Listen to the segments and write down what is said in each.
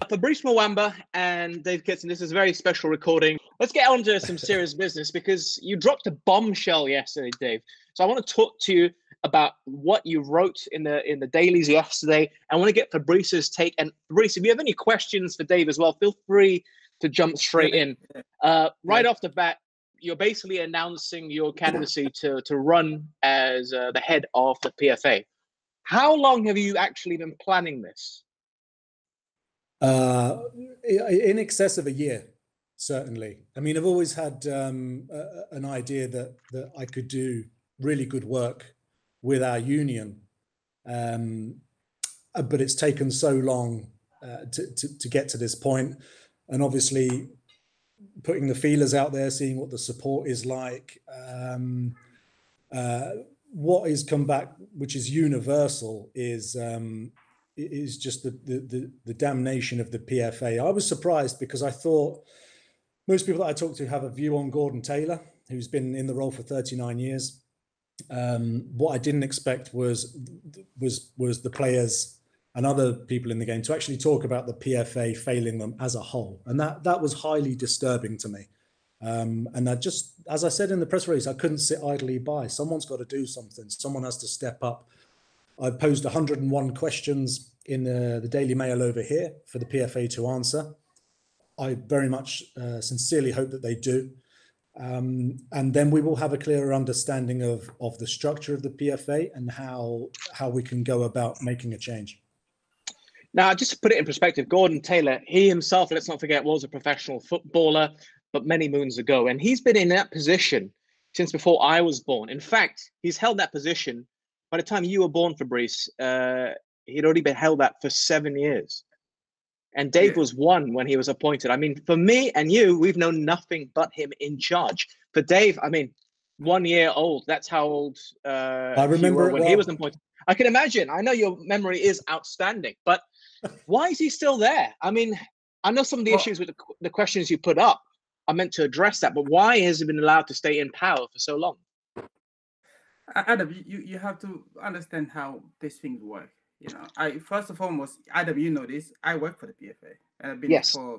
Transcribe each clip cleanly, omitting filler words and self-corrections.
Fabrice Muamba and Dave Kitson, this is a very special recording. Let's get on to some serious business because you dropped a bombshell yesterday, Dave. So I want to talk to you about what you wrote in the dailies yesterday. I want to get Fabrice's take. And Fabrice, if you have any questions for Dave as well, feel free to jump straight in. Right off the bat, you're basically announcing your candidacy to run as the head of the PFA. How long have you actually been planning this? In excess of a year, certainly. I mean, I've always had an idea that I could do really good work with our union, but it's taken so long to get to this point. And obviously, putting the feelers out there, seeing what the support is like, what has come back, which is universal, is just the damnation of the PFA. I was surprised because I thought most people that I talk to have a view on Gordon Taylor, who's been in the role for 39 years. What I didn't expect was the players and other people in the game to actually talk about the PFA failing them as a whole. And that was highly disturbing to me. And I just, as I said in the press release, I couldn't sit idly by. Someone's got to do something. Someone has to step up. I posed 101 questions in the Daily Mail over here for the PFA to answer. I very much sincerely hope that they do. And then we will have a clearer understanding of the structure of the PFA and how we can go about making a change. Now, just to put it in perspective, Gordon Taylor, he himself, let's not forget, was a professional footballer, but many moons ago. And he's been in that position since before I was born. In fact, he's held that position. By the time you were born, Fabrice, he'd already been held that for 7 years. And Dave was one when he was appointed. I mean, for me and you, we've known nothing but him in charge. For Dave, I mean, 1 year old, that's how old I remember when he was appointed. I can imagine. I know your memory is outstanding, but why is he still there? I mean, I know some of the issues with the questions you put up are meant to address that, but why has he been allowed to stay in power for so long? Adam, you have to understand how these things work. You know, first and foremost, Adam, you know this. I work for the PFA, and I've been there for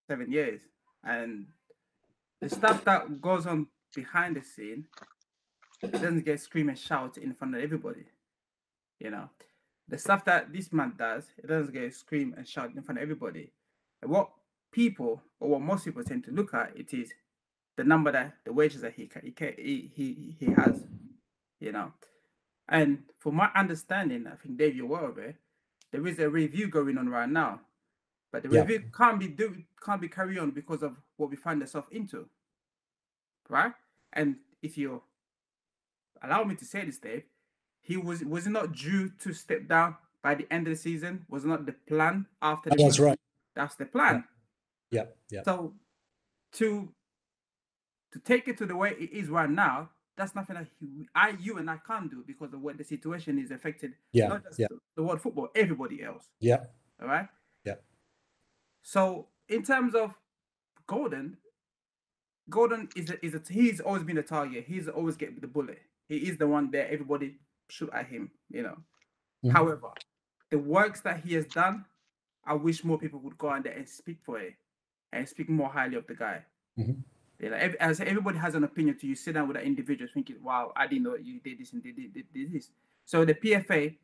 7 years. And the stuff that goes on behind the scene, it doesn't get scream and shout in front of everybody. You know, the stuff that this man does, it doesn't get scream and shout in front of everybody. And what people, or what most people tend to look at, it is the number that the wages that he has. You know, and from my understanding, I think Dave, you're aware of it. There is a review going on right now, but the review can't be carried on because of what we find ourselves into, right? And if you allow me to say this, Dave, he was it not due to step down by the end of the season? Was not the plan after? That's right. That's the plan. Yeah. So to take it to the way it is right now. That's nothing that you and I can't do because of what the situation is affected. Not just the world football, everybody else. Yeah. All right. Yeah. So in terms of Gordon he's always been a target. He's always getting the bullet. He is the one that everybody shoot at him. You know. Mm-hmm. However, the works that he has done, I wish more people would go out there and speak for it and speak more highly of the guy. Mm-hmm. As everybody has an opinion to you, sit down with an individual thinking, wow, I didn't know you did this and did this. So the PFA,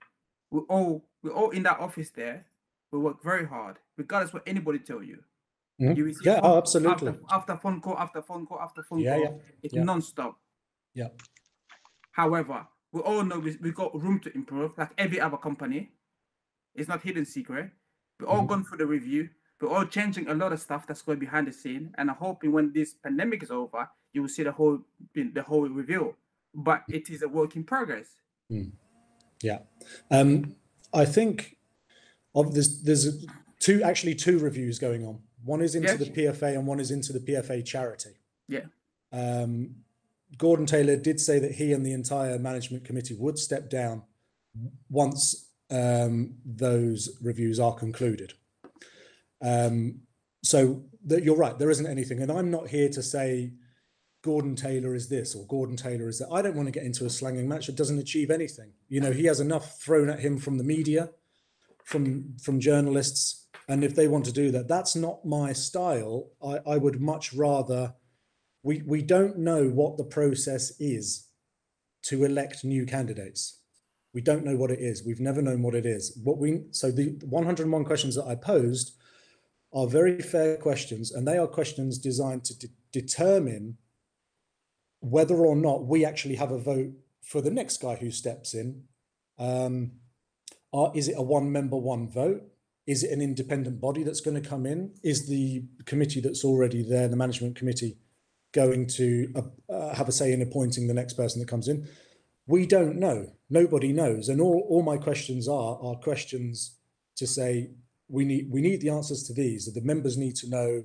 we're all in that office there. We work very hard, regardless what anybody tell you. Mm-hmm. You receive absolutely. After phone call. It's non-stop. Yeah. However, we all know we got room to improve, like every other company. It's not hidden secret. We're all gone through the review. We're all changing a lot of stuff that's going behind the scene, and I'm hoping when this pandemic is over, you will see the whole review. But it is a work in progress. Yeah, I think there's two reviews going on. One is into the PFA, and one is into the PFA charity. Yeah. Gordon Taylor did say that he and the entire management committee would step down once those reviews are concluded. So you're right, there isn't anything. And I'm not here to say Gordon Taylor is this or Gordon Taylor is that. I don't want to get into a slanging match that doesn't achieve anything. You know, he has enough thrown at him from the media, from journalists, And if they want to do that, that's not my style. I would much rather, we don't know what the process is to elect new candidates. We don't know what it is. We've never known what it is. So the 101 questions that I posed are very fair questions, and they are questions designed to determine whether or not we actually have a vote for the next guy who steps in. Is it a one-member, one vote? Is it an independent body that's going to come in? Is the committee that's already there, the management committee, going to have a say in appointing the next person that comes in? We don't know. Nobody knows. And all my questions are questions to say, we need the answers to these. The members need to know,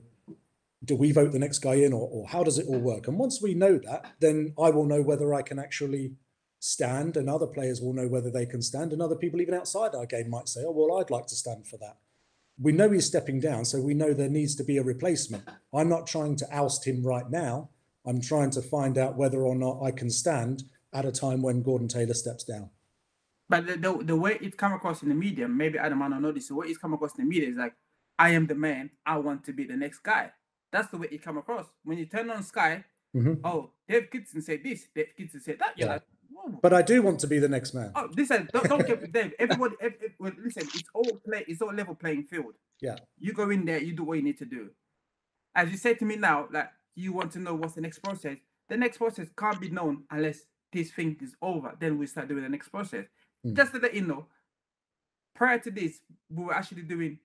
do we vote the next guy in, or how does it all work? And once we know that, then I will know whether I can actually stand, and other players will know whether they can stand, and other people even outside our game might say, oh, well, I'd like to stand for that. We know he's stepping down, so we know there needs to be a replacement. I'm not trying to oust him right now. I'm trying to find out whether or not I can stand at a time when Gordon Taylor steps down. But the way it come across in the media, maybe Adam might not know this, the way it's come across in the media is like, I am the man, I want to be the next guy. That's the way it come across. When you turn on Sky, oh, Dave Kitson said this, Dave Kitson said that. You're like, whoa. But I do want to be the next man. Oh, listen, don't get Dave. Everybody, listen, it's all level playing field. Yeah. You go in there, you do what you need to do. As you say to me now, like, you want to know what's the next process. The next process can't be known unless this thing is over. Then we start doing the next process. Just to let you know, prior to this, we were actually doing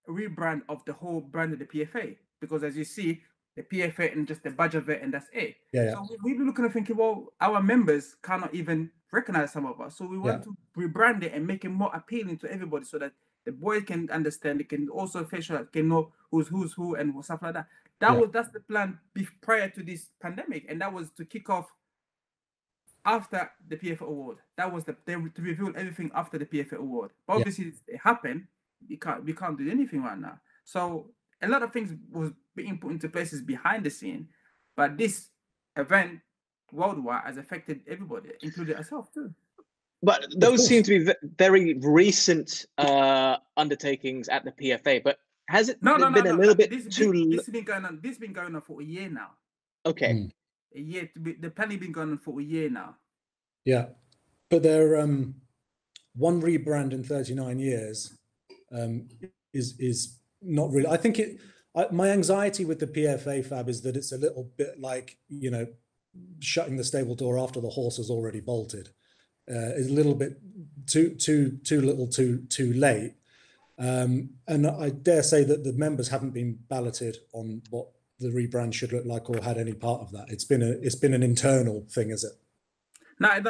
a rebrand of the whole brand of the PFA. Because as you see, the PFA and just the badge of it, and that's it. Yeah. So we've been looking and thinking, well, our members cannot even recognize some of us. So we want to rebrand it and make it more appealing to everybody so that the boys can understand. They can also facial can know who's who and stuff like that. That's the plan prior to this pandemic, and that was to kick off after the PFA award. That was to reveal everything after the PFA award. But obviously it happened. We can't do anything right now. So a lot of things was being put into places behind the scene, but this event worldwide has affected everybody, including ourselves too. But those seem to be very recent undertakings at the PFA. But has it been a little bit too? This has been going on. This has been going on for a year now. Okay. A year. The planning been going on for a year now. Yeah, but they're one rebrand in 39 years is not really. I think my anxiety with the PFA, Fab, is that it's a little bit like, shutting the stable door after the horse has already bolted. Is a little bit too little, too late. And I dare say that the members haven't been balloted on what the rebrand should look like or had any part of that. It's been an internal thing, is it? No, it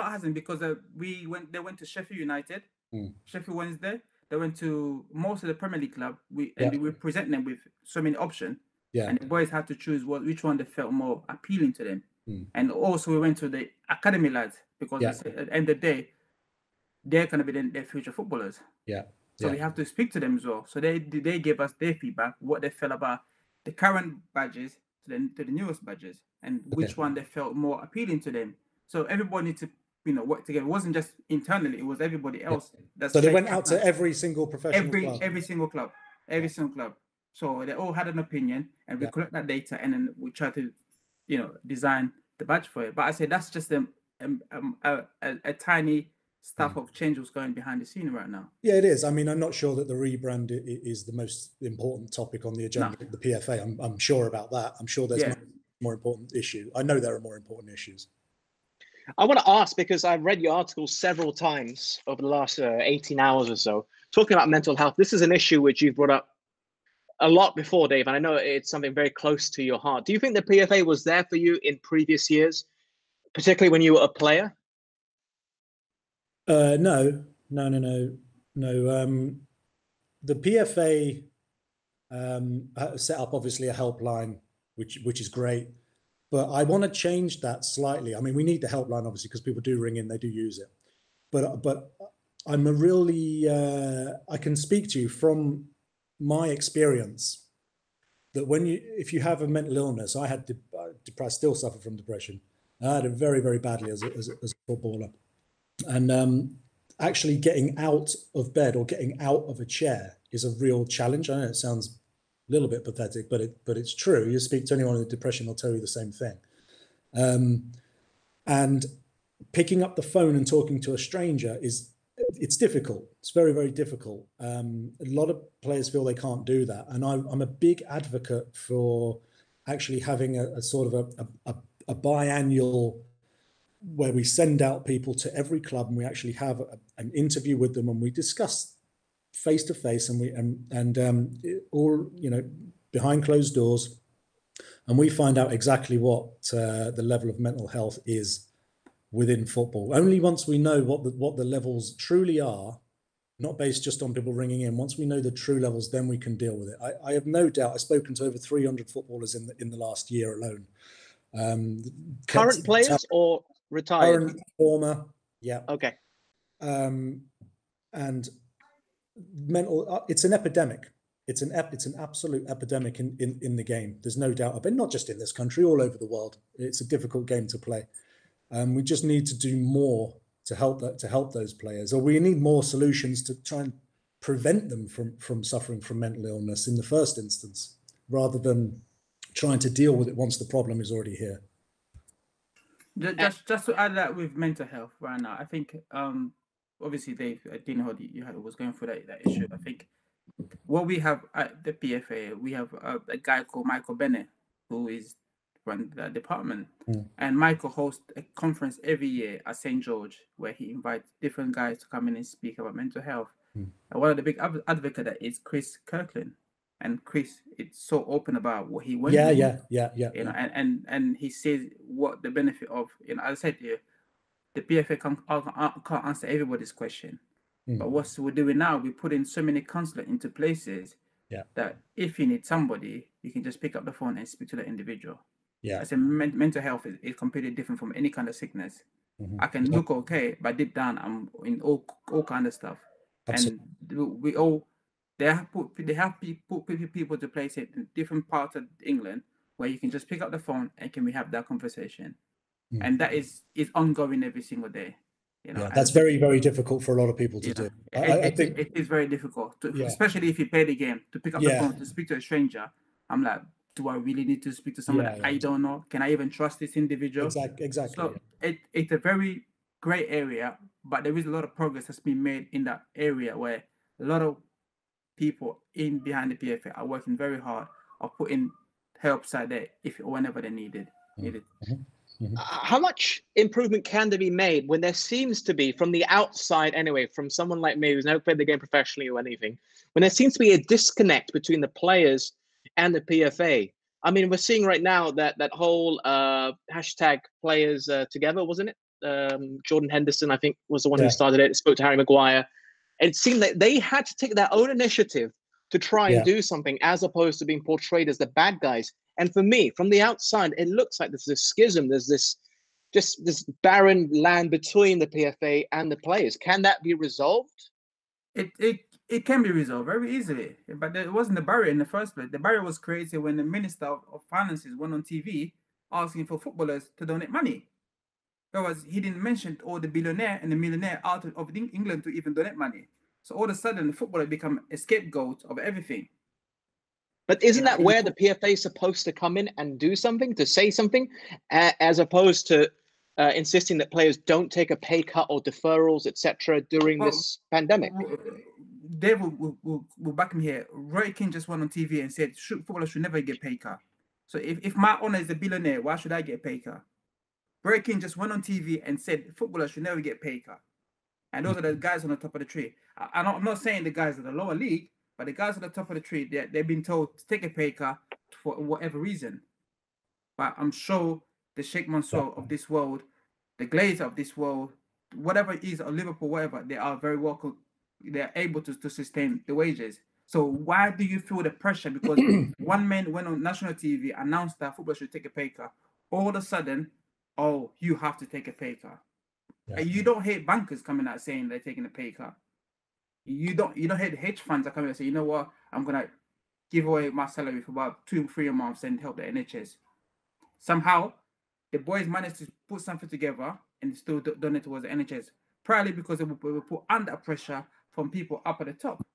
hasn't, because they went to Sheffield United, Sheffield Wednesday. They went to most of the Premier League club. We present them with so many options. Yeah. And the boys had to choose which one they felt more appealing to them. And also we went to the academy lads, because at the end of the day, they're going to be their future footballers. Yeah. So we have to speak to them as well. So they gave us their feedback, what they felt about the current badges to the newest badges, and which one they felt more appealing to them. So everybody needs to work together. It wasn't just internally; it was everybody else. So they went out to every single professional club. Every single club. So they all had an opinion, and we collect that data, and then we try to, design the badge for it. But I say that's just a tiny stuff of change was going behind the scene right now. Yeah, it is. I mean, I'm not sure that the rebrand is the most important topic on the agenda of the PFA. I'm sure about that. I'm sure there's more important issue. I know there are more important issues. I want to ask, because I've read your article several times over the last 18 hours or so, talking about mental health. This is an issue which you've brought up a lot before, Dave, and I know it's something very close to your heart. Do you think the PFA was there for you in previous years, particularly when you were a player? No. The PFA set up obviously a helpline, which is great, but I want to change that slightly. I mean, we need the helpline obviously because people do ring in, they do use it, but I'm a really I can speak to you from my experience that if you have a mental illness, I had depressed, still suffer from depression. I had it very, very badly as a footballer. And actually getting out of bed or getting out of a chair is a real challenge. I know it sounds a little bit pathetic, but it's true. You speak to anyone with depression, they'll tell you the same thing. And picking up the phone and talking to a stranger it's difficult. It's very, very difficult. A lot of players feel they can't do that. And I'm a big advocate for actually having a sort of a biannual where we send out people to every club and we actually have an interview with them and we discuss face to face and all, you know, behind closed doors, and we find out exactly what the level of mental health is within football. Only once we know what the levels truly are, not based just on people ringing in. Once we know the true levels, then we can deal with it. I have no doubt. I've spoken to over 300 footballers in the last year alone. Current players or retired? Current, former, yeah. Okay. And mental, it's an epidemic. It's an absolute epidemic in the game. There's no doubt, but not just in this country, all over the world. It's a difficult game to play. We just need to do more to help those players, or we need more solutions to try and prevent them from suffering from mental illness in the first instance, rather than trying to deal with it once the problem is already here. Just to add that with mental health right now, I think obviously Dave, I didn't know you was going through that issue. I think what we have at the PFA, we have a guy called Michael Bennett who is run that department, and Michael hosts a conference every year at St. George where he invites different guys to come in and speak about mental health. And one of the big advocates that is Chris Kirkland, and Chris is so open about what he went through. You know, and he says what the benefit of, you know, as I said to you, the PFA can't answer everybody's question. But what we're doing now, we're putting so many counselors into places that if you need somebody, you can just pick up the phone and speak to the individual. I say mental health is completely different from any kind of sickness. I can look okay, but deep down I'm in all kind of stuff. Absolutely. And we all they have put people to places in different parts of England where you can just pick up the phone and can we have that conversation, and that is ongoing every single day. You know, that's very, very difficult for a lot of people to do. I think it is very difficult, especially if you play the game, to pick up the phone to speak to a stranger. I'm like, do I really need to speak to somebody that I don't know? Can I even trust this individual? Exactly. So it's a very great area, but there is a lot of progress that's been made in that area where a lot of people in behind the PFA are working very hard or putting help side there whenever they needed. How much improvement can there be made when there seems to be, from the outside anyway, from someone like me who's never played the game professionally or anything, when there seems to be a disconnect between the players and the PFA? I mean, we're seeing right now that whole hashtag players together, wasn't it? Jordan Henderson, I think, was the one who started it, spoke to Harry Maguire. And it seemed that they had to take their own initiative to try and do something, as opposed to being portrayed as the bad guys. And for me, from the outside, it looks like there's this schism. There's this barren land between the PFA and the players. Can that be resolved? It can be resolved very easily, but there wasn't a barrier in the first place. The barrier was created when the Minister of Finances went on TV asking for footballers to donate money. Because he didn't mention all the billionaire and the millionaire out of England to even donate money. So all of a sudden, the footballer become a scapegoat of everything. But isn't that where the PFA is supposed to come in and do something, to say something, as opposed to insisting that players don't take a pay cut or deferrals, etc., during this pandemic? Dave will back me here. Roy Keane just went on TV and said footballers should never get pay cut. So if my owner is a billionaire, why should I get pay cut? Roy Keane just went on TV and said footballers should never get pay cut. And those are the guys on the top of the tree. I'm not saying the guys at the lower league, but the guys at the top of the tree, they've been told to take a pay cut for whatever reason. But I'm sure the Sheikh Mansour of this world, the Glazer of this world, whatever it is, or Liverpool, whatever, they are very welcome. They're able to sustain the wages. So why do you feel the pressure? Because one man went on national TV, announced that football should take a pay cut. All of a sudden, you have to take a pay cut. You don't hate bankers coming out saying they're taking a pay cut. You don't hate the hedge funds that come out and say, you know what, I'm gonna give away my salary for about 2-3 months and help the NHS. Somehow, the boys managed to put something together and still donate towards the NHS, probably because they were put under pressure from people up at the top.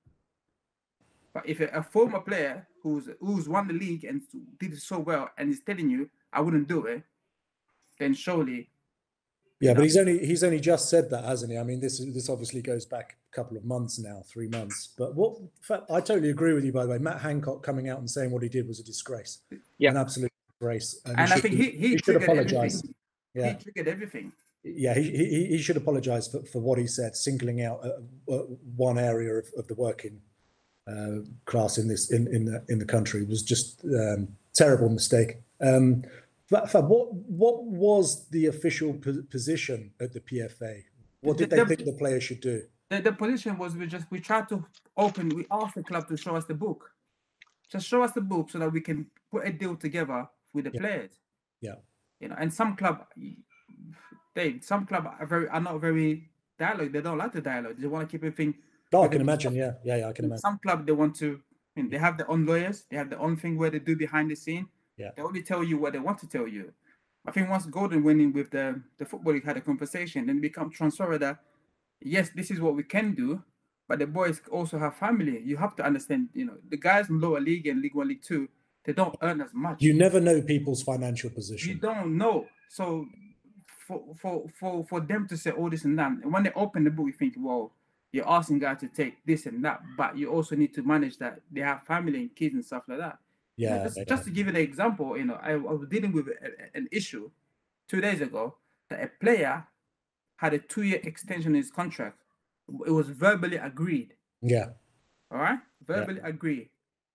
But if a former player who's won the league and did it so well and is telling you I wouldn't do it, then surely. Yeah, but he's only just said that, hasn't he? I mean, this obviously goes back a couple of months now, 3 months. But I totally agree with you, by the way. Matt Hancock coming out and saying what he did was a disgrace, an absolute disgrace. And I think he should apologise. Yeah. He triggered everything. Yeah, he should apologise for what he said, singling out one area of the working class in the country. It was just terrible mistake. Fab, what was the official position at the PFA? What did they think the players should do? The position was we tried to we asked the club to show us the book. Just show us the book so that we can put a deal together with the players. Yeah. And some club are not very dialogue. They don't like the dialogue. They want to keep everything. Oh, I can imagine. Yeah, I can imagine. Some club they want to. They have their own lawyers. They have their own thing where they do behind the scene. Yeah. They only tell you what they want to tell you. I think once Gordon went in with the Football League, had a conversation, then become transferred that, yes, this is what we can do, but the boys also have family. You have to understand, the guys in lower league and League 1, League 2, they don't earn as much. You never know people's financial position. You don't know. So for them to say all this and that, and when they open the book, you think, well, you're asking guys to take this and that, but you also need to manage that they have family and kids and stuff like that. Yeah. Just to give you an example, I was dealing with an issue 2 days ago that a player had a 2-year extension in his contract. It was verbally agreed. Yeah. All right? Verbally agreed.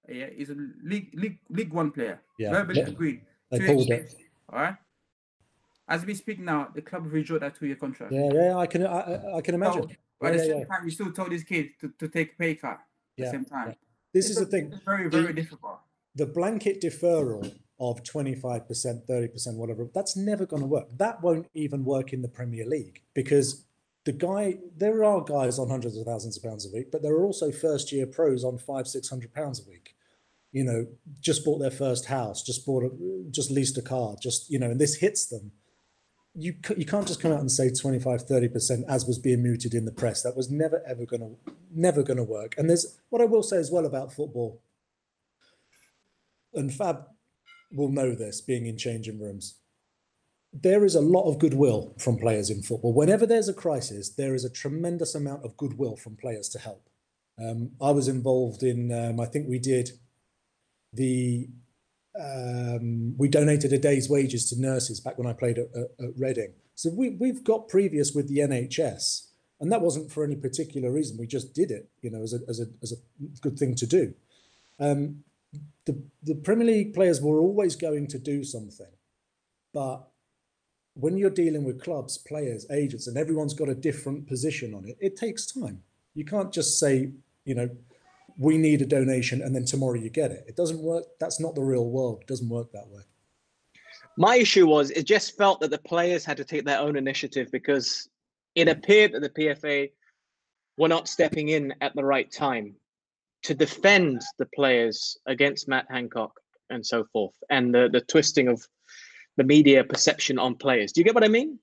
Yeah, he's a League 1 player. Yeah. Verbally agreed. They pulled it. All right? As we speak now, the club withdrew that 2-year contract. Yeah, I can imagine. But at the same time, you still told this kid to take a pay cut at the same time. Yeah. This is the thing. It's very, very difficult. The blanket deferral of 25%, 30%, whatever, that's never going to work. That won't even work in the Premier League because there are guys on hundreds of thousands of pounds a week, but there are also first-year pros on £500-600 a week. Just bought their first house, just leased a car, and this hits them. You can't just come out and say 25-30% as was being mooted in the press. That was never going to work. And there's what I will say as well about football. And Fab will know this, being in changing rooms. There is a lot of goodwill from players in football. Whenever there's a crisis, there is a tremendous amount of goodwill from players to help. I was involved in, I think we did we donated a day's wages to nurses back when I played at Reading. So we've got previous with the NHS, and that wasn't for any particular reason. We just did it, as a good thing to do. The Premier League players were always going to do something, but when you're dealing with clubs, players, agents, and everyone's got a different position on it, it takes time. You can't just say, we need a donation and then tomorrow you get it. It doesn't work. That's not the real world. It doesn't work that way. My issue was it just felt that the players had to take their own initiative because it appeared that the PFA were not stepping in at the right time to defend the players against Matt Hancock and so forth, and the twisting of the media perception on players. Do you get what I mean?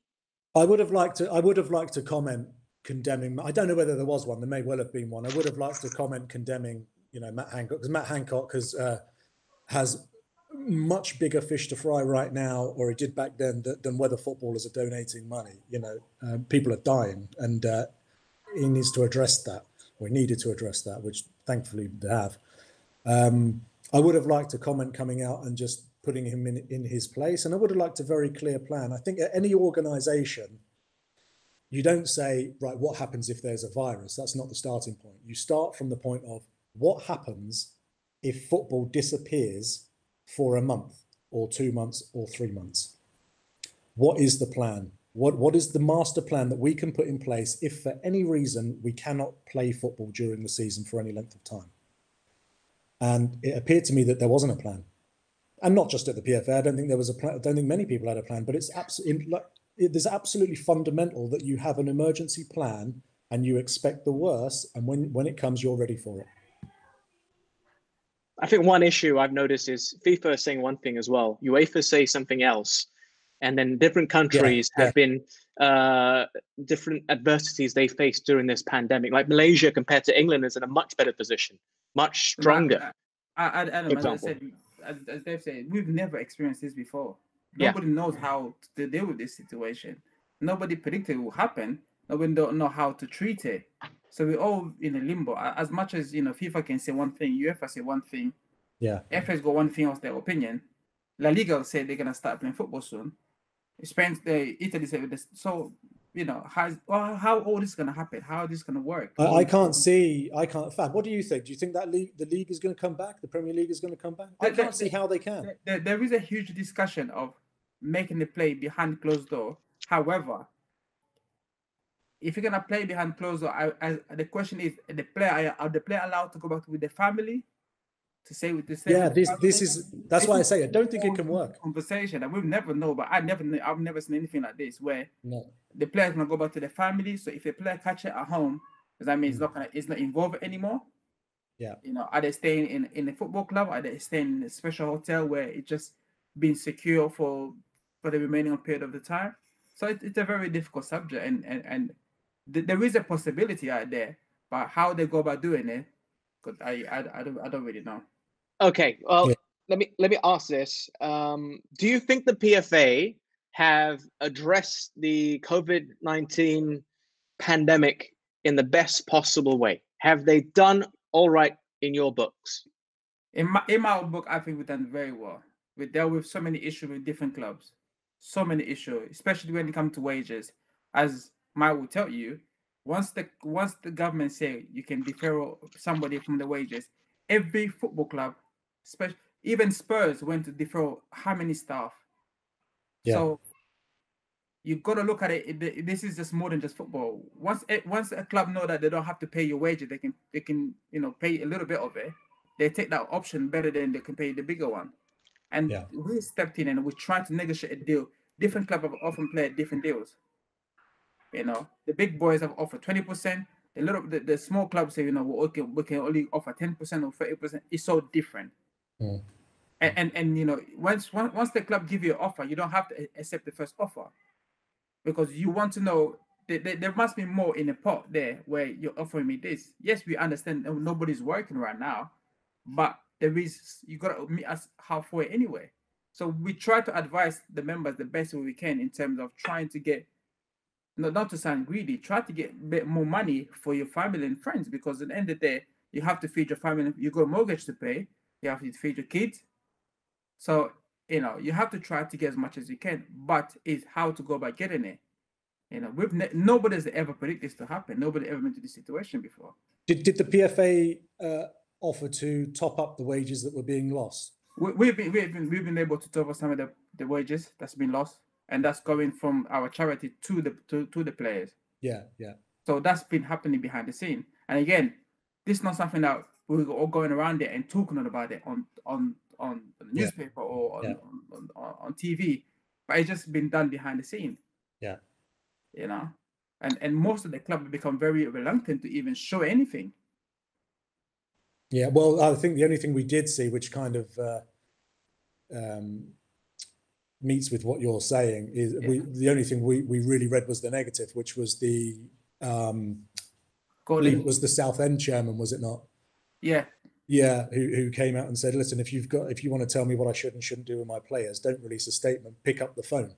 I would have liked to comment condemning. I don't know whether there was one. There may well have been one. I would have liked to comment condemning, Matt Hancock, because Matt Hancock has much bigger fish to fry right now, or he did back then, than whether footballers are donating money. People are dying, and he needs to address that. We needed to address that, which thankfully they have. I would have liked a comment coming out and just putting him in his place. And I would have liked a very clear plan. I think at any organization, you don't say, right, what happens if there's a virus? That's not the starting point. You start from the point of what happens if football disappears for a month or 2 months or 3 months? What is the plan? What is the master plan that we can put in place if for any reason we cannot play football during the season for any length of time? And it appeared to me that there wasn't a plan. And not just at the PFA. I don't think there was a plan. I don't think many people had a plan, but it's absolutely fundamental that you have an emergency plan and you expect the worst. And when it comes, you're ready for it. I think one issue I've noticed is FIFA is saying one thing as well. UEFA say something else. and then different countries have been different adversities they faced during this pandemic. Like Malaysia compared to England is in a much better position, much stronger. Adam, as I said, as Dave said, we've never experienced this before. Nobody knows how to deal with this situation. Nobody predicted it will happen. Nobody don't know how to treat it. So we're all in a limbo. As much as FIFA can say one thing, UEFA say one thing. FA's got one thing of their opinion. La Liga say they're gonna start playing football soon. Spain, Italy say this. So how all this is gonna happen? How this is gonna work? I can't. Fab, what do you think? Do you think that the league is going to come back? The Premier League is going to come back? I can't see how they can. There is a huge discussion of making the play behind closed door. However, if you're gonna play behind closed door, the question is: are the player allowed to go back with the family? To say with the same. Yeah, that's why I say I don't think it can work. Conversation, and we've never know, but I've never seen anything like this where the player's gonna go back to the family. So if a player catch it at home, does that mean it's not involved anymore? Yeah. Are they staying in a football club? Are they staying in a special hotel where it's just been secure for the remaining period of the time? So it's a very difficult subject, and there is a possibility out there, but how they go about doing it, because I don't really know. Okay, well, let me ask this: do you think the PFA have addressed the COVID-19 pandemic in the best possible way? Have they done all right in your books? In my book, I think we've done very well. We dealt with so many issues with different clubs, so many issues, especially when it comes to wages. As Mike will tell you, once the government say you can defer somebody from the wages, every football club, even Spurs, went to defer how many staff. So you've got to look at it. This is just more than just football. Once a club know that they don't have to pay your wages, they can pay a little bit of it. They take that option better than they can pay the bigger one. And we stepped in and we tried to negotiate a deal. Different clubs have often played different deals. The big boys have offered 20%. The small clubs say, we can only offer 10% or 30%. It's so different. And once the club give you an offer, you don't have to accept the first offer, because you want to know there must be more in the pot there where you're offering me this. Yes, we understand nobody's working right now, but you got to meet us halfway anyway. So we try to advise the members the best way we can in terms of trying to get, not to sound greedy, try to get a bit more money for your family and friends, because at the end of the day, you have to feed your family. You got a mortgage to pay. You have to feed your kids. So, you have to try to get as much as you can, but it's how to go about getting it. Nobody's ever predicted this to happen. Nobody ever been to this situation before. Did the PFA offer to top up the wages that were being lost? We've been able to top up some of the wages that's been lost, and that's going from our charity to the players. Yeah. So that's been happening behind the scene. And again, this is not something that we're all going around there and talking about it on the newspaper or on TV, but it's just been done behind the scene. Yeah. And most of the club have become very reluctant to even show anything. Yeah, well, I think the only thing we did see, which kind of meets with what you're saying, is the only thing we really read was the negative, which was the was the Southend chairman, was it not? Yeah, who came out and said, listen, if you want to tell me what I should and shouldn't do with my players, don't release a statement, pick up the phone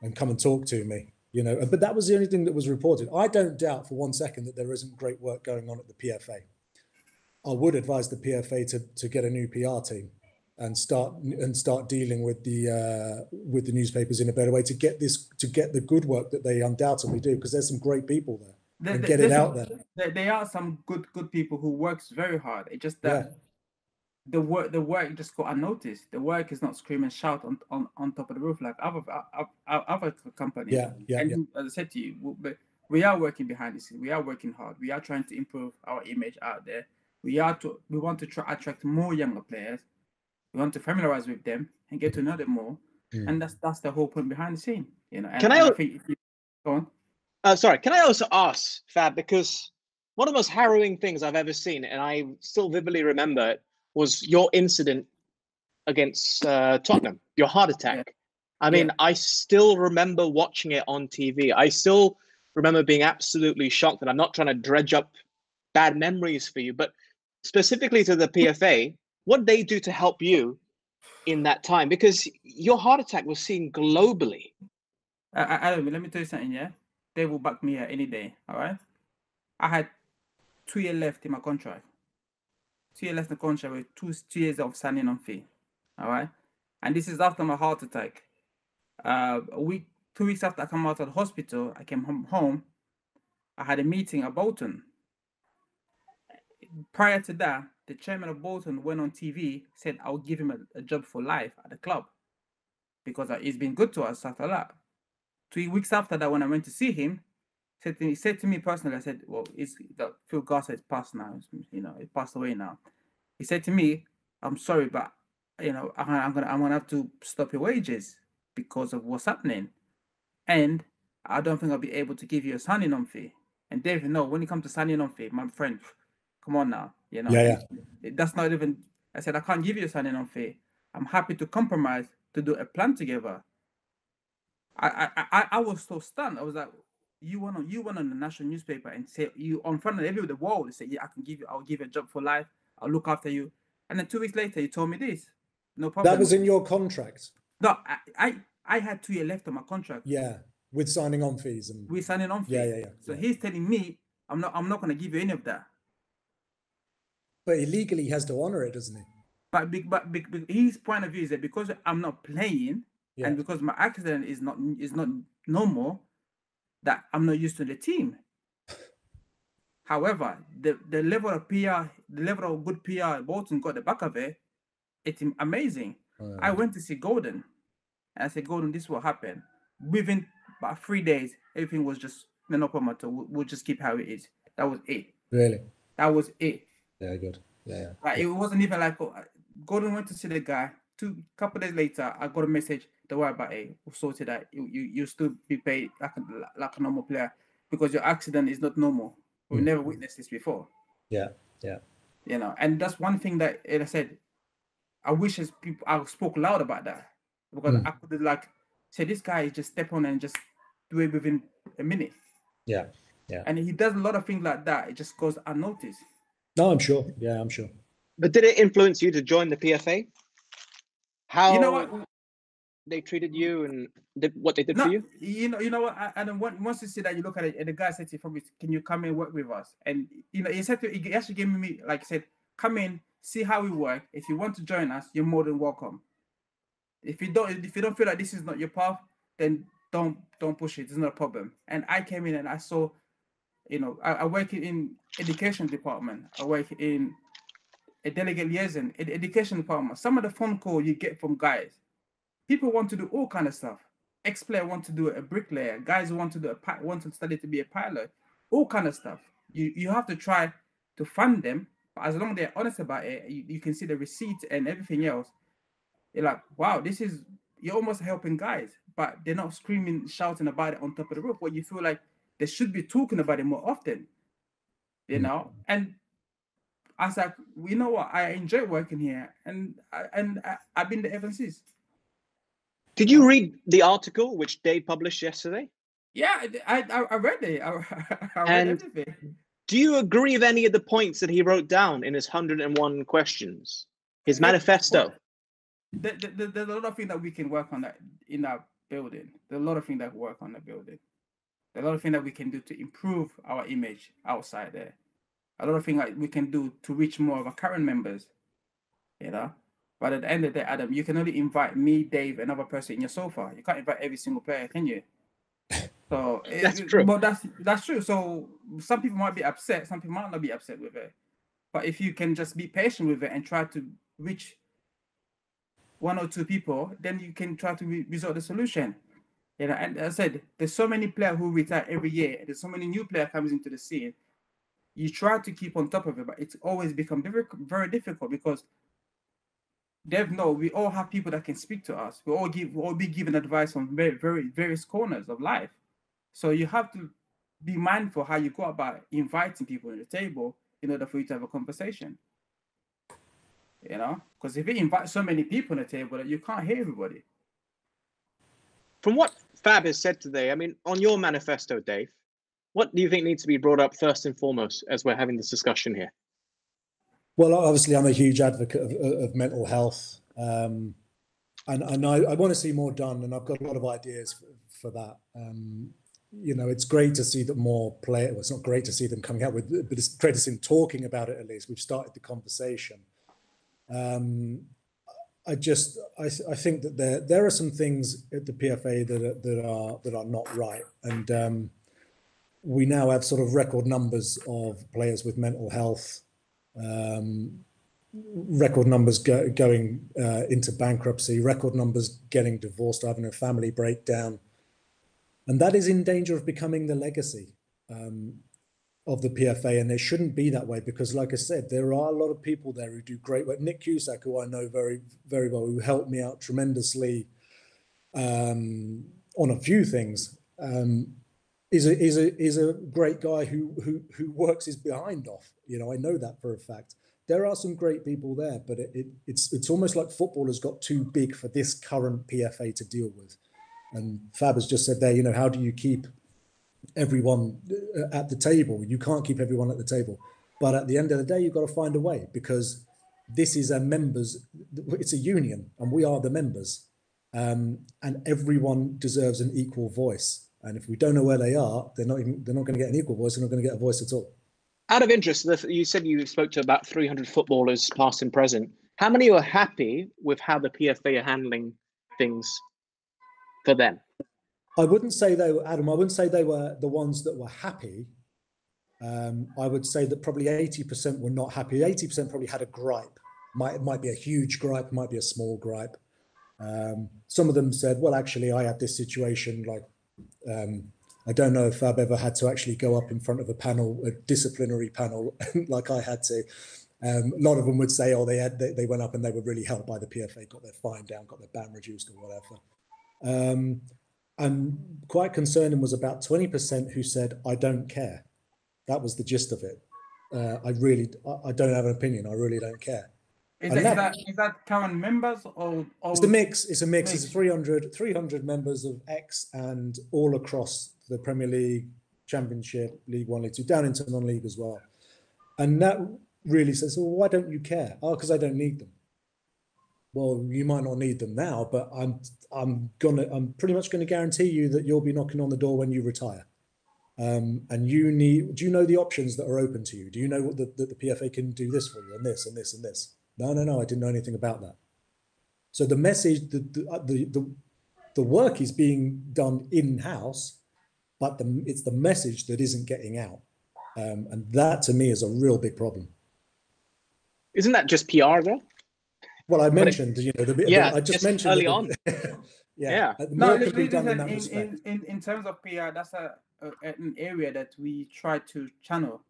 and come and talk to me. But that was the only thing that was reported. I don't doubt for one second that there isn't great work going on at the PFA. I would advise the PFA to get a new PR team and start dealing with the newspapers in a better way to get the good work that they undoubtedly do, because there's some great people there. And get it out there. There are some good people who works very hard. It's just that the work just got unnoticed. The work is not scream and shout on top of the roof like other companies. And as I said to you, we are working behind the scenes. We are working hard. We are trying to improve our image out there. We want to attract more younger players. We want to familiarize with them and get to know them more. And that's the whole point behind the scene. Go on. Sorry, can I also ask, Fab, because one of the most harrowing things I've ever seen, and I still vividly remember it, was your incident against Tottenham, your heart attack. I mean, I still remember watching it on TV. I still remember being absolutely shocked, and I'm not trying to dredge up bad memories for you, but specifically to the PFA, what they do to help you in that time, because your heart attack was seen globally. Adam, let me tell you something, yeah? They will back me here any day, all right? I had 2 years left in my contract. 2 years left in the contract with 2 years of signing on fee, all right? And this is after my heart attack. 2 weeks after I come out of the hospital, I came home. I had a meeting at Bolton. Prior to that, the chairman of Bolton went on TV, said I'll give him a job for life at the club because he's been good to us after that. 3 weeks after that, when I went to see him, he said to me personally, I said, well, Phil Garza is passed now, he passed away now. He said to me, I'm sorry, but I'm gonna have to stop your wages because of what's happening. And I don't think I'll be able to give you a signing on fee. And David, no, when it comes to signing on fee, my friend, come on now, that's not even, I said, I can't give you a signing on fee. I'm happy to compromise to do a plan together. I was so stunned. I was like, you went on the national newspaper and say you on front of everybody, the world, say, yeah, I'll give you a job for life. I'll look after you. And then 2 weeks later, you told me this. No problem. That was in your contract? No, I had 2 years left on my contract. Yeah, with signing on fees. With signing on fees. Yeah. So he's telling me, I'm not going to give you any of that. But illegally, he has to honor it, doesn't he? But his point of view is that because I'm not playing, and because my accident is not normal, that I'm not used to the team. However, the level of PR, the level of good PR Bolton got the back of it, it's amazing. I went to see Golden, and I said, Golden, this will happen. Within about 3 days, everything was just no problem at all. We'll just keep how it is. That was it. Really? That was it. Yeah, good. Yeah. Like, it wasn't even like Golden went to see the guy. Couple days later, I got a message. Don't worry about it. We'll sort it out. You still be paid like a normal player because your accident is not normal. We've never witnessed this before. Yeah. And that's one thing that I said. I wish I spoke loud about that because I could have said this guy just step on and just do it within a minute. Yeah. And he does a lot of things like that. It just goes unnoticed. No, I'm sure. Yeah, I'm sure. But did it influence you to join the PFA? How you know what they treated you and what they did for you? You know what? And once you see that, you look at it, and the guy said to me, "Can you come and work with us?" And he said he actually gave me, like I said, come in, see how we work. If you want to join us, you're more than welcome. If you don't feel like this is not your path, then don't push it. It's not a problem. And I came in and I saw, I work in education department. I work in a delegate liaison, education department. Some of the phone call you get from guys, people want to do all kind of stuff. Ex-player want to do a bricklayer. Guys want to study to be a pilot. All kind of stuff. You have to try to fund them, but as long as they're honest about it, you can see the receipt and everything else. You're like, wow, you're almost helping guys, but they're not screaming, shouting about it on top of the roof. What you feel like they should be talking about it more often, And I was like, you know what? I enjoy working here, and I've been there ever since. Did you read the article which Dave published yesterday? Yeah, I read it. I read everything. Do you agree with any of the points that he wrote down in his 101 questions, his manifesto? There's a lot of things that we can work on in our building. There's a lot of things that work on the building. There's a lot of things that we can do to improve our image outside there. A lot of things that we can do to reach more of our current members, But at the end of the day, Adam, you can only invite me, Dave, another person in your sofa. You can't invite every single player, can you? So that's true. But that's true. So some people might be upset. Some people might not be upset with it. But if you can just be patient with it and try to reach one or two people, then you can try to resolve the solution. And as I said, there's so many players who retire every year. There's so many new players coming into the scene. You try to keep on top of it, but it's always become very difficult because we all have people that can speak to us. We all be given advice on very, very various corners of life. So you have to be mindful how you go about inviting people to the table in order for you to have a conversation. Because if you invite so many people on the table, that you can't hear everybody. From what Fab has said today, I mean, on your manifesto, Dave, what do you think needs to be brought up first and foremost as we're having this discussion here? Well, obviously, I'm a huge advocate of mental health. And I want to see more done, and I've got a lot of ideas for that. You know, it's great to see that more players, well, it's not great to see them coming out with, but it's great to see them talking about it at least. We've started the conversation. I think that there are some things at the PFA that are not right. And we now have sort of record numbers of players with mental health, record numbers going into bankruptcy, record numbers getting divorced, having a family breakdown. And that is in danger of becoming the legacy of the PFA. And it shouldn't be that way because, like I said, there are a lot of people there who do great work. Nick Cusack, who I know very, very well, who helped me out tremendously on a few things, is a great guy who works his behind off. You know, I know that for a fact. There are some great people there, but it's almost like football has got too big for this current PFA to deal with. And Fab has just said there, you know, how do you keep everyone at the table? You can't keep everyone at the table. But at the end of the day, you've got to find a way because this is a members, it's a union and we are the members. And everyone deserves an equal voice. And if we don't know where they are, they're not going to get an equal voice. They're not going to get a voice at all. Out of interest, you said you spoke to about 300 footballers, past and present. How many are happy with how the PFA are handling things for them? I wouldn't say they were, Adam, I wouldn't say they were the ones that were happy. I would say that probably 80% were not happy. 80% probably had a gripe. Might be a huge gripe, might be a small gripe. Some of them said, well, actually, I had this situation like, I don't know if Fab ever had to actually go up in front of a panel, a disciplinary panel, like I had to. A lot of them would say, oh, they went up and they were really helped by the PFA, got their fine down, got their ban reduced or whatever. And quite concerning was about 20% who said, I don't care. That was the gist of it. I don't have an opinion. I really don't care. Is that current members or it's a mix? It's a mix. It's 300 members of X and all across the Premier League, Championship, League One, League Two, down into non-league as well. And that really says, well, why don't you care? Oh, because I don't need them. Well, you might not need them now, but I'm pretty much going to guarantee you that you'll be knocking on the door when you retire. And do you know the options that are open to you? Do you know what the PFA can do this for you and this and this and this? No, I didn't know anything about that. So the message, the work is being done in-house, but it's the message that isn't getting out. And that to me is a real big problem. Isn't that just PR though? Well, I mentioned, I just mentioned early on. Yeah. No, in terms of PR, that's an area that we try to channel,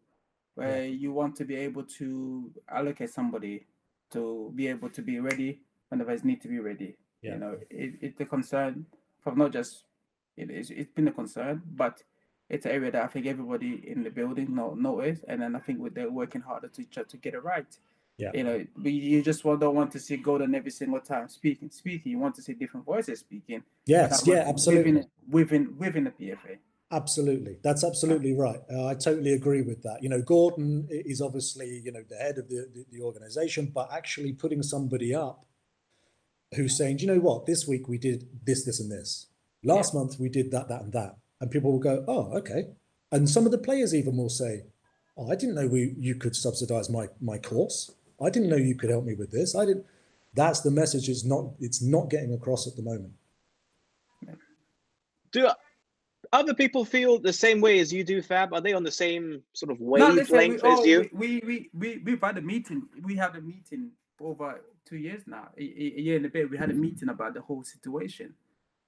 where you want to be able to allocate somebody to be able to be ready whenever it's need to be ready. Yeah. You know, it's a concern from not just it's been a concern, but it's an area that I think everybody in the building notice, and then I think they're working harder to try to get it right. Yeah. You know, you just don't want to see Gordon every single time speaking. You want to see different voices speaking. Yes, yeah, absolutely. Within the PFA. Absolutely. That's absolutely right. I totally agree with that. You know, Gordon is obviously, the head of the organization, but actually putting somebody up who's saying, do you know what, this week we did this, this, and this. Last month we did that, and that. And people will go, oh, okay. And some of the players even will say, oh, I didn't know you could subsidize my course. I didn't know you could help me with this. That's the message. It's not getting across at the moment. Do other people feel the same way as you do, Fab? Are they on the same sort of wavelength as you? We've had a meeting. We had a meeting over 2 years now, a year and a bit. We had a meeting about the whole situation,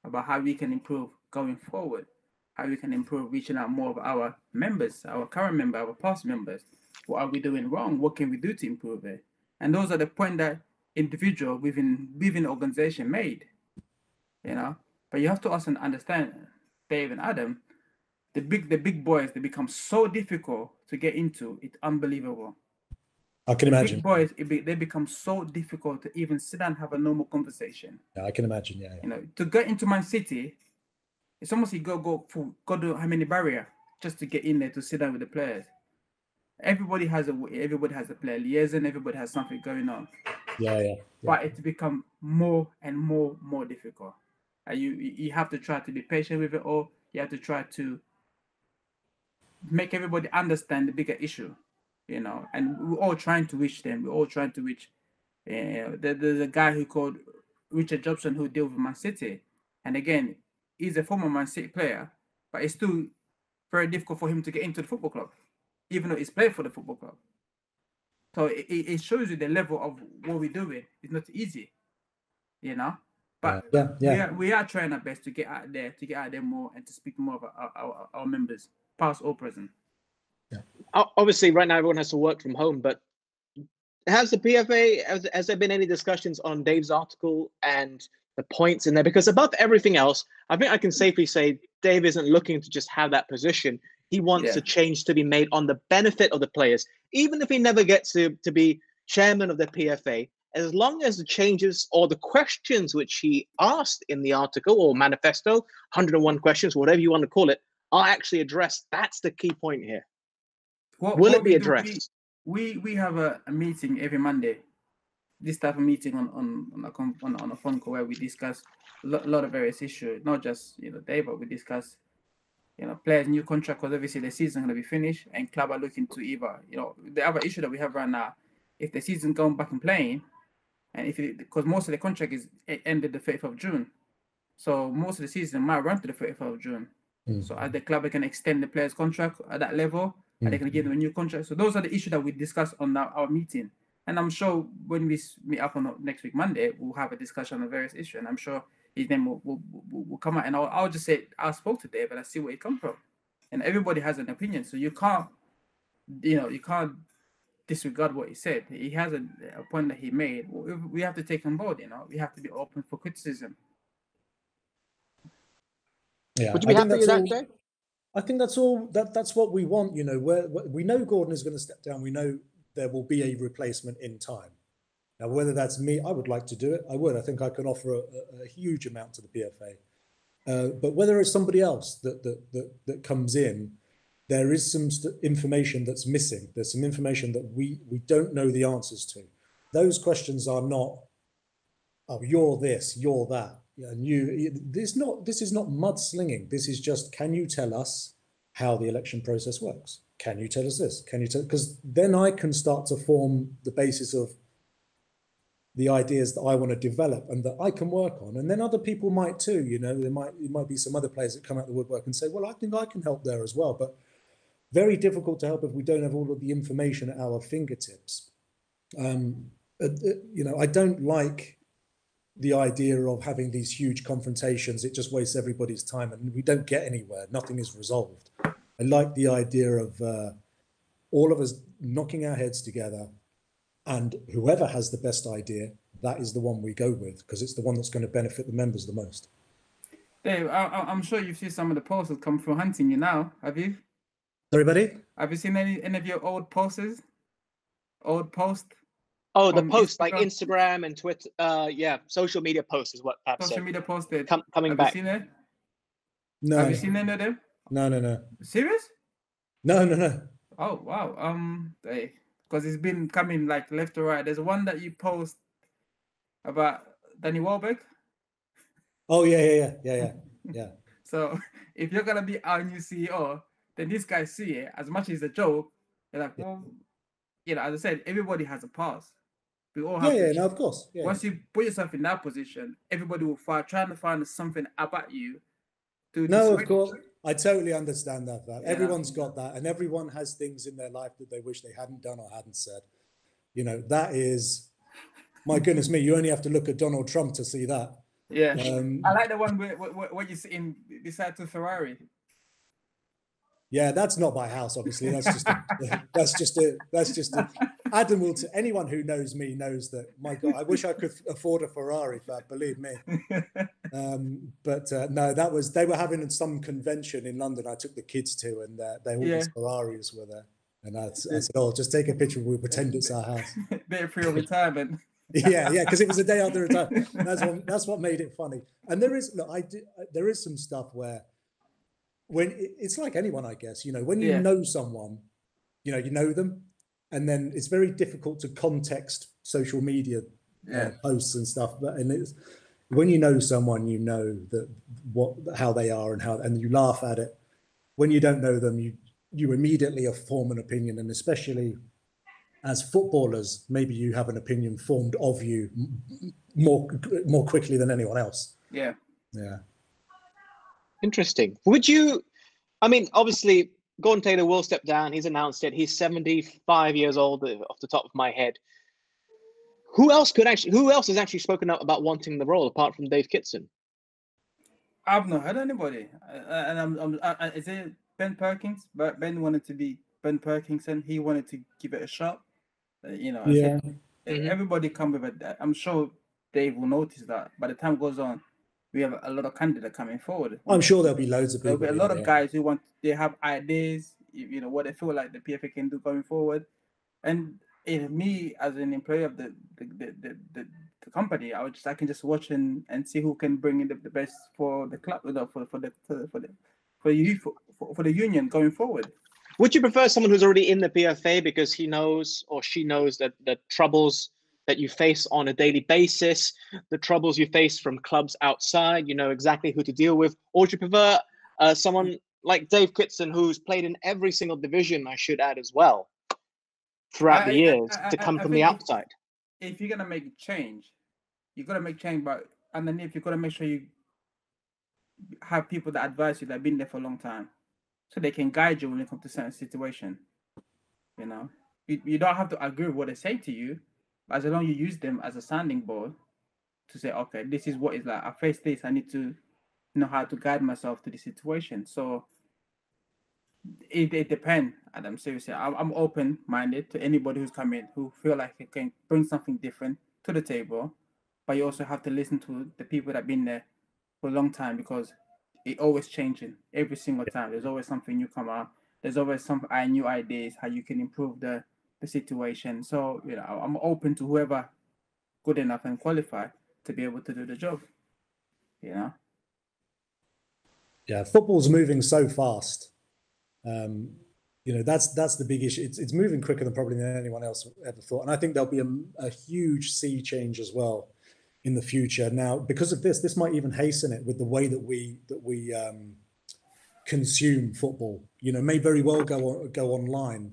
about how we can improve going forward, how we can improve reaching out more of our members, our current members, our past members. What are we doing wrong? What can we do to improve it? And those are the points that individual within the organization made, But you have to also understand, Dave and Adam, the big boys, they become so difficult to get into. It's unbelievable. I can imagine. Big boys, they become so difficult to even sit down and have a normal conversation. Yeah, I can imagine. Yeah. To get into Man City, it's almost you go through God knows how many barrier just to get in there to sit down with the players. Everybody has a player liaison. Everybody has something going on. Yeah. But it's become more and more difficult. And you have to try to be patient with it, or you have to try to make everybody understand the bigger issue, you know. And we're all trying to reach them. We're all trying to reach. There's a guy who called Richard Jobson who deals with Man City, and again, he's a former Man City player, but it's still very difficult for him to get into the football club, even though he's played for the football club. So it shows you the level of what we're doing. It's not easy, you know. But we are trying our best to get out there more and to speak more about our members, past or present. Yeah. Obviously, right now everyone has to work from home, but has the PFA, has there been any discussions on Dave's article and the points in there? Because above everything else, I think I can safely say Dave isn't looking to just have that position. He wants a change to be made on the benefit of the players, even if he never gets to be chairman of the PFA. As long as the changes or the questions which he asked in the article or manifesto, 101 questions, whatever you want to call it, are actually addressed. That's the key point here. Will it be addressed? We have a meeting every Monday. This type of meeting on a phone call where we discuss a lot of various issues, not just Dave, but we discuss players' new contract, because obviously the season is going to be finished and club are looking to either the other issue that we have right now, if the season going back and playing, and because most of the contract is ended the 30th of June, so most of the season might run to the 30th of June. So as the club can extend the player's contract at that level, and they can give them a new contract. So those are the issues that we discuss on our meeting. And I'm sure when we meet up on next week Monday, we'll have a discussion on various issues. And I'm sure his name will come out. And I'll just say I spoke to Dave and I see where he come from. And everybody has an opinion, so you can't disregard what he said. He has a point that he made. We have to take on board. We have to be open for criticism. Yeah, would you be happy with that, Dave? I think that's all. That's what we want. We know Gordon is going to step down. We know there will be a replacement in time. Now, whether that's me, I would like to do it. I would. I think I can offer a huge amount to the PFA. But whether it's somebody else that comes in, there is some information that's missing. There's some information that we don't know the answers to. Those questions are not, oh, you're this, you're that. And this is not mudslinging. This is just, can you tell us how the election process works? Can you tell us this? Because then I can start to form the basis of the ideas that I want to develop and that I can work on. And then other people might too, there might be some other players that come out the woodwork and say, well, I think I can help there as well. But very difficult to help if we don't have all of the information at our fingertips. I don't like the idea of having these huge confrontations. It just wastes everybody's time and we don't get anywhere. Nothing is resolved. I like the idea of all of us knocking our heads together, and whoever has the best idea, that is the one we go with, because it's the one that's going to benefit the members the most. Dave, I'm sure you've seen some of the posts that come through hunting you now, have you? Sorry, buddy? Have you seen any of your old posts? Oh, the posts like Instagram and Twitter. Social media posts is what Pap said. Social media posted. Coming back. Have you seen it? No. Have you seen any of them? No. Serious? No. Oh, wow. Because it's been coming like left to right. There's one that you post about Danny Welbeck. Oh, yeah. So if you're going to be our new CEO, then this guy see it, as much as a joke, they're like, well, as I said, everybody has a past. We all have no, of course. Yeah. Once you put yourself in that position, everybody will trying to find something about you. Of course. I totally understand that. Everyone's got that, and everyone has things in their life that they wish they hadn't done or hadn't said. That is, my goodness me, you only have to look at Donald Trump to see that. Yeah. I like the one where you're sitting beside the Ferrari. Yeah, that's not my house, obviously. That's just Adam will. Anyone who knows me knows that. My God, I wish I could afford a Ferrari, but believe me. No, they were having some convention in London. I took the kids to, and all these Ferraris were there. And I said, "Oh, just take a picture. We'll pretend it's our house." Bit of pre-retirement. Yeah, because it was the day after retirement. That's what made it funny. And there is some stuff where when it's like anyone, I guess, when you know someone, you know them, and then it's very difficult to context social media posts and stuff. And it's when you know someone, you know that how they are and you laugh at it. When you don't know them, you immediately form an opinion, and especially as footballers, maybe you have an opinion formed of you more quickly than anyone else. Yeah. Interesting. Obviously, Gordon Taylor will step down. He's announced it. He's 75 years old, off the top of my head. Who else has actually spoken up about wanting the role apart from Dave Kitson? I've not heard anybody. And is it Ben Perkins? But Ben wanted to be Ben Perkinson. He wanted to give it a shot. Everybody come with it. I'm sure Dave will notice that by the time goes on, we have a lot of candidates coming forward. I'm sure there'll be loads of people. There'll be a lot of guys who they have ideas, what they feel like the PFA can do going forward. And me as an employee of the company, I can just watch and see who can bring in the best for the club, for the union going forward. Would you prefer someone who's already in the PFA because he knows or she knows that the troubles that you face on a daily basis, the troubles you face from clubs outside, you know exactly who to deal with? Or would you prefer someone like Dave Kitson, who's played in every single division, I should add as well, throughout the years, to come from the outside? If you're going to make change, you've got to make change, but underneath, you've got to make sure you have people that advise you that have been there for a long time, so they can guide you when it comes to certain situation. You don't have to agree with what they say to you, but as long as you use them as a sounding board to say, okay, this is what it's like. I face this. I need to know how to guide myself to the situation. So it depends, Adam. Seriously, I'm open-minded to anybody who's come in who feel like they can bring something different to the table, but you also have to listen to the people that have been there for a long time, because it always changing every single time. There's always something new come out. There's always some new ideas how you can improve the situation. So I'm open to whoever good enough and qualified to be able to do the job. Yeah, football's moving so fast. That's the big issue. It's moving quicker than probably anyone else ever thought, and I think there'll be a huge sea change as well in the future. Now, because of this might even hasten it with the way that we consume football. May very well go online,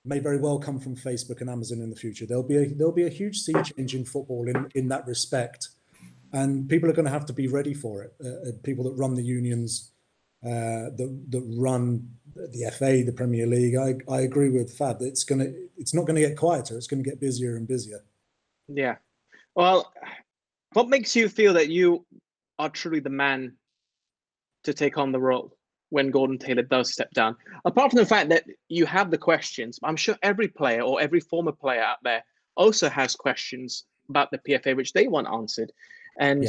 may very well come from Facebook and Amazon in the future. There'll be a huge sea change in football in that respect, and people are going to have to be ready for it. People that run the unions, that run the FA, the Premier League. I agree with Fab. It's not going to get quieter. It's going to get busier and busier. Yeah. Well, what makes you feel that you are truly the man to take on the role when Gordon Taylor does step down? Apart from the fact that you have the questions, I'm sure every player or every former player out there also has questions about the PFA which they want answered. And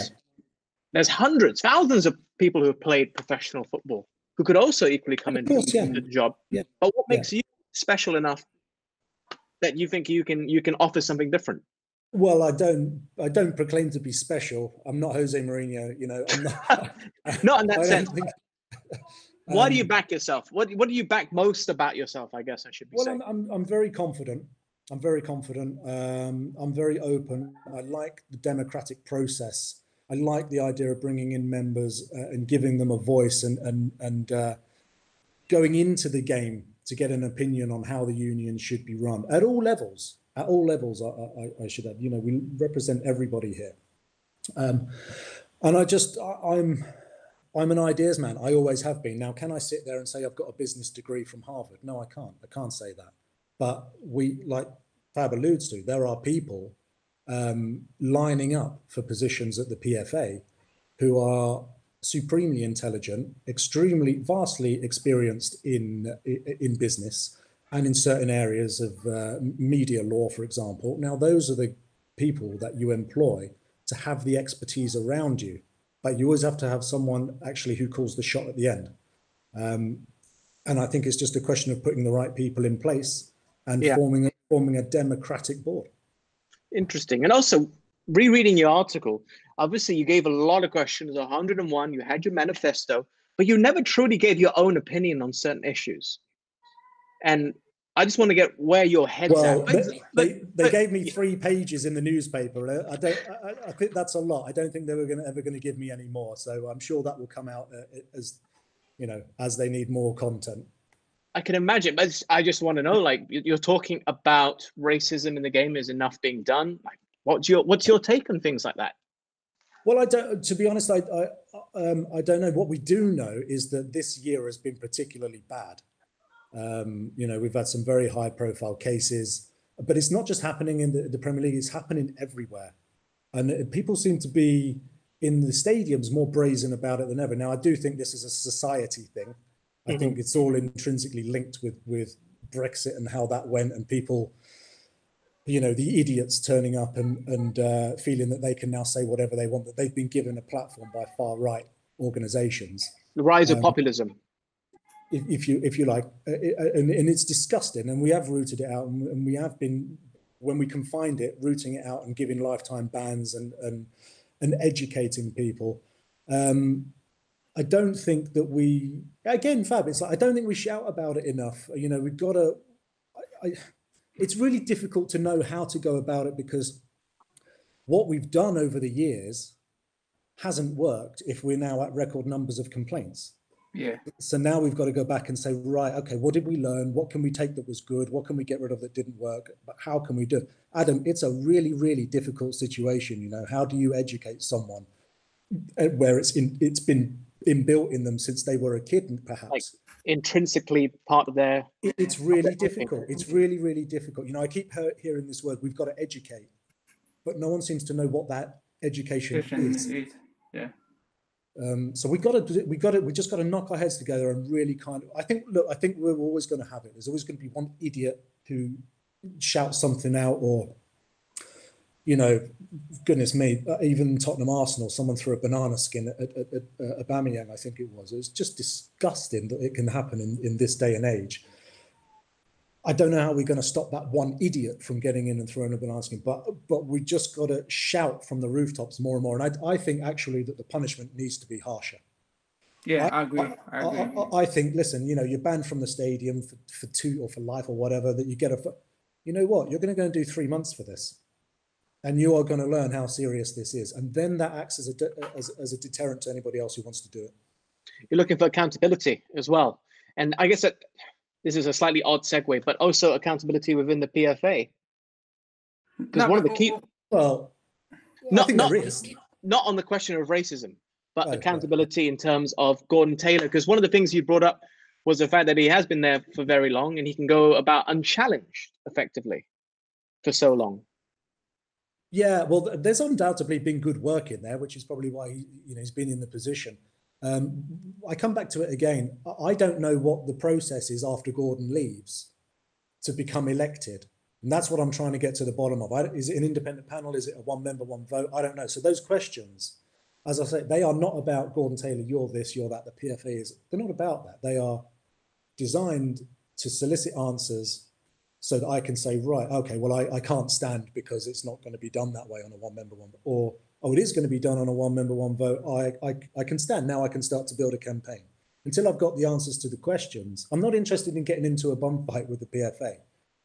there's hundreds, thousands of people who have played professional football who could also equally come into the job. Yeah. But what makes you special enough that you think you can offer something different? Well, I don't proclaim to be special. I'm not Jose Mourinho, I'm not. Not in that sense. Why do you back yourself? What do you back most about yourself, I guess I should be saying? Well, I'm very confident. I'm very confident. I'm very open. I like the democratic process. I like the idea of bringing in members and giving them a voice and going into the game to get an opinion on how the union should be run at all levels. At all levels, I should add. We represent everybody here, and I'm an ideas man. I always have been. Now, can I sit there and say I've got a business degree from Harvard? No, I can't. I can't say that. But like Fab alludes to, there are people lining up for positions at the PFA who are supremely intelligent, vastly experienced in business and in certain areas of media law, for example. Now, those are the people that you employ to have the expertise around you, but you always have to have someone actually who calls the shot at the end. And I think it's just a question of putting the right people in place and forming a democratic board. Interesting. And also, rereading your article, obviously you gave a lot of questions, 101, you had your manifesto, but you never truly gave your own opinion on certain issues. And I just want to get where your head's at. They gave me 3 pages in the newspaper. I think that's a lot. I don't think they were ever going to give me any more. So I'm sure that will come out as they need more content. I can imagine, but I just want to know, like, you're talking about racism in the game. Is enough being done? Like, what's your take on things like that? Well, I don't. To be honest, I don't know. What we do know is that this year has been particularly bad. We've had some very high-profile cases, but it's not just happening in the Premier League; it's happening everywhere, and people seem to be in the stadiums more brazen about it than ever. Now, I do think this is a society thing. I think it's all intrinsically linked with Brexit and how that went, and people, the idiots turning up and feeling that they can now say whatever they want, that they've been given a platform by far-right organisations. The rise of populism. If you like, and it's disgusting, and we have rooted it out, and we have been, when we can find it, rooting it out and giving lifetime bans and educating people. I don't think that Fab, it's like, I don't think we shout about it enough. We've got to, it's really difficult to know how to go about it, because what we've done over the years hasn't worked if we're now at record numbers of complaints. Yeah. So now we've got to go back and say, right, okay, what did we learn? What can we take that was good? What can we get rid of that didn't work? But how can we do it? Adam, it's a really, really difficult situation. How do you educate someone where it's been inbuilt in them since they were a kid, perhaps? Like intrinsically part of their... It's really difficult. It's really, really difficult. I keep hearing this word, we've got to educate, but no one seems to know what that education is. Yeah. So we just got to knock our heads together and really I think we're always going to have it. There's always going to be one idiot who shouts something out, or, goodness me, even Tottenham Arsenal, someone threw a banana skin at Birmingham, I think it was. It's just disgusting that it can happen in this day and age. I don't know how we're going to stop that one idiot from getting in and throwing a banana skin, but we just got to shout from the rooftops more and more. And I think actually that the punishment needs to be harsher. Yeah, I agree. I think, listen, you're banned from the stadium for 2 or for life or whatever, that you get you know what? You're going to go and do 3 months for this. And you are going to learn how serious this is. And then that acts as a deterrent to anybody else who wants to do it. You're looking for accountability as well. And I guess that this is a slightly odd segue, but also accountability within the PFA. Because one of the key... Well, I think there is. Not on the question of racism, but accountability in terms of Gordon Taylor. Because one of the things you brought up was the fact that he has been there for very long, and he can go about unchallenged effectively for so long. Yeah, well, there's undoubtedly been good work in there, which is probably why he's been in the position. I come back to it again. I don't know what the process is after Gordon leaves to become elected. And that's what I'm trying to get to the bottom of. Is it an independent panel? Is it a 1 member, 1 vote? I don't know. So those questions, as I say, they are not about Gordon Taylor, you're this, you're that. The PFA they're not about that. They are designed to solicit answers so that I can say, right, okay, well, I can't stand because it's not going to be done that way on a 1 member, 1 vote. Or, it is going to be done on a 1 member, 1 vote. I can stand. Now I can start to build a campaign. Until I've got the answers to the questions, I'm not interested in getting into a bum fight with the PFA.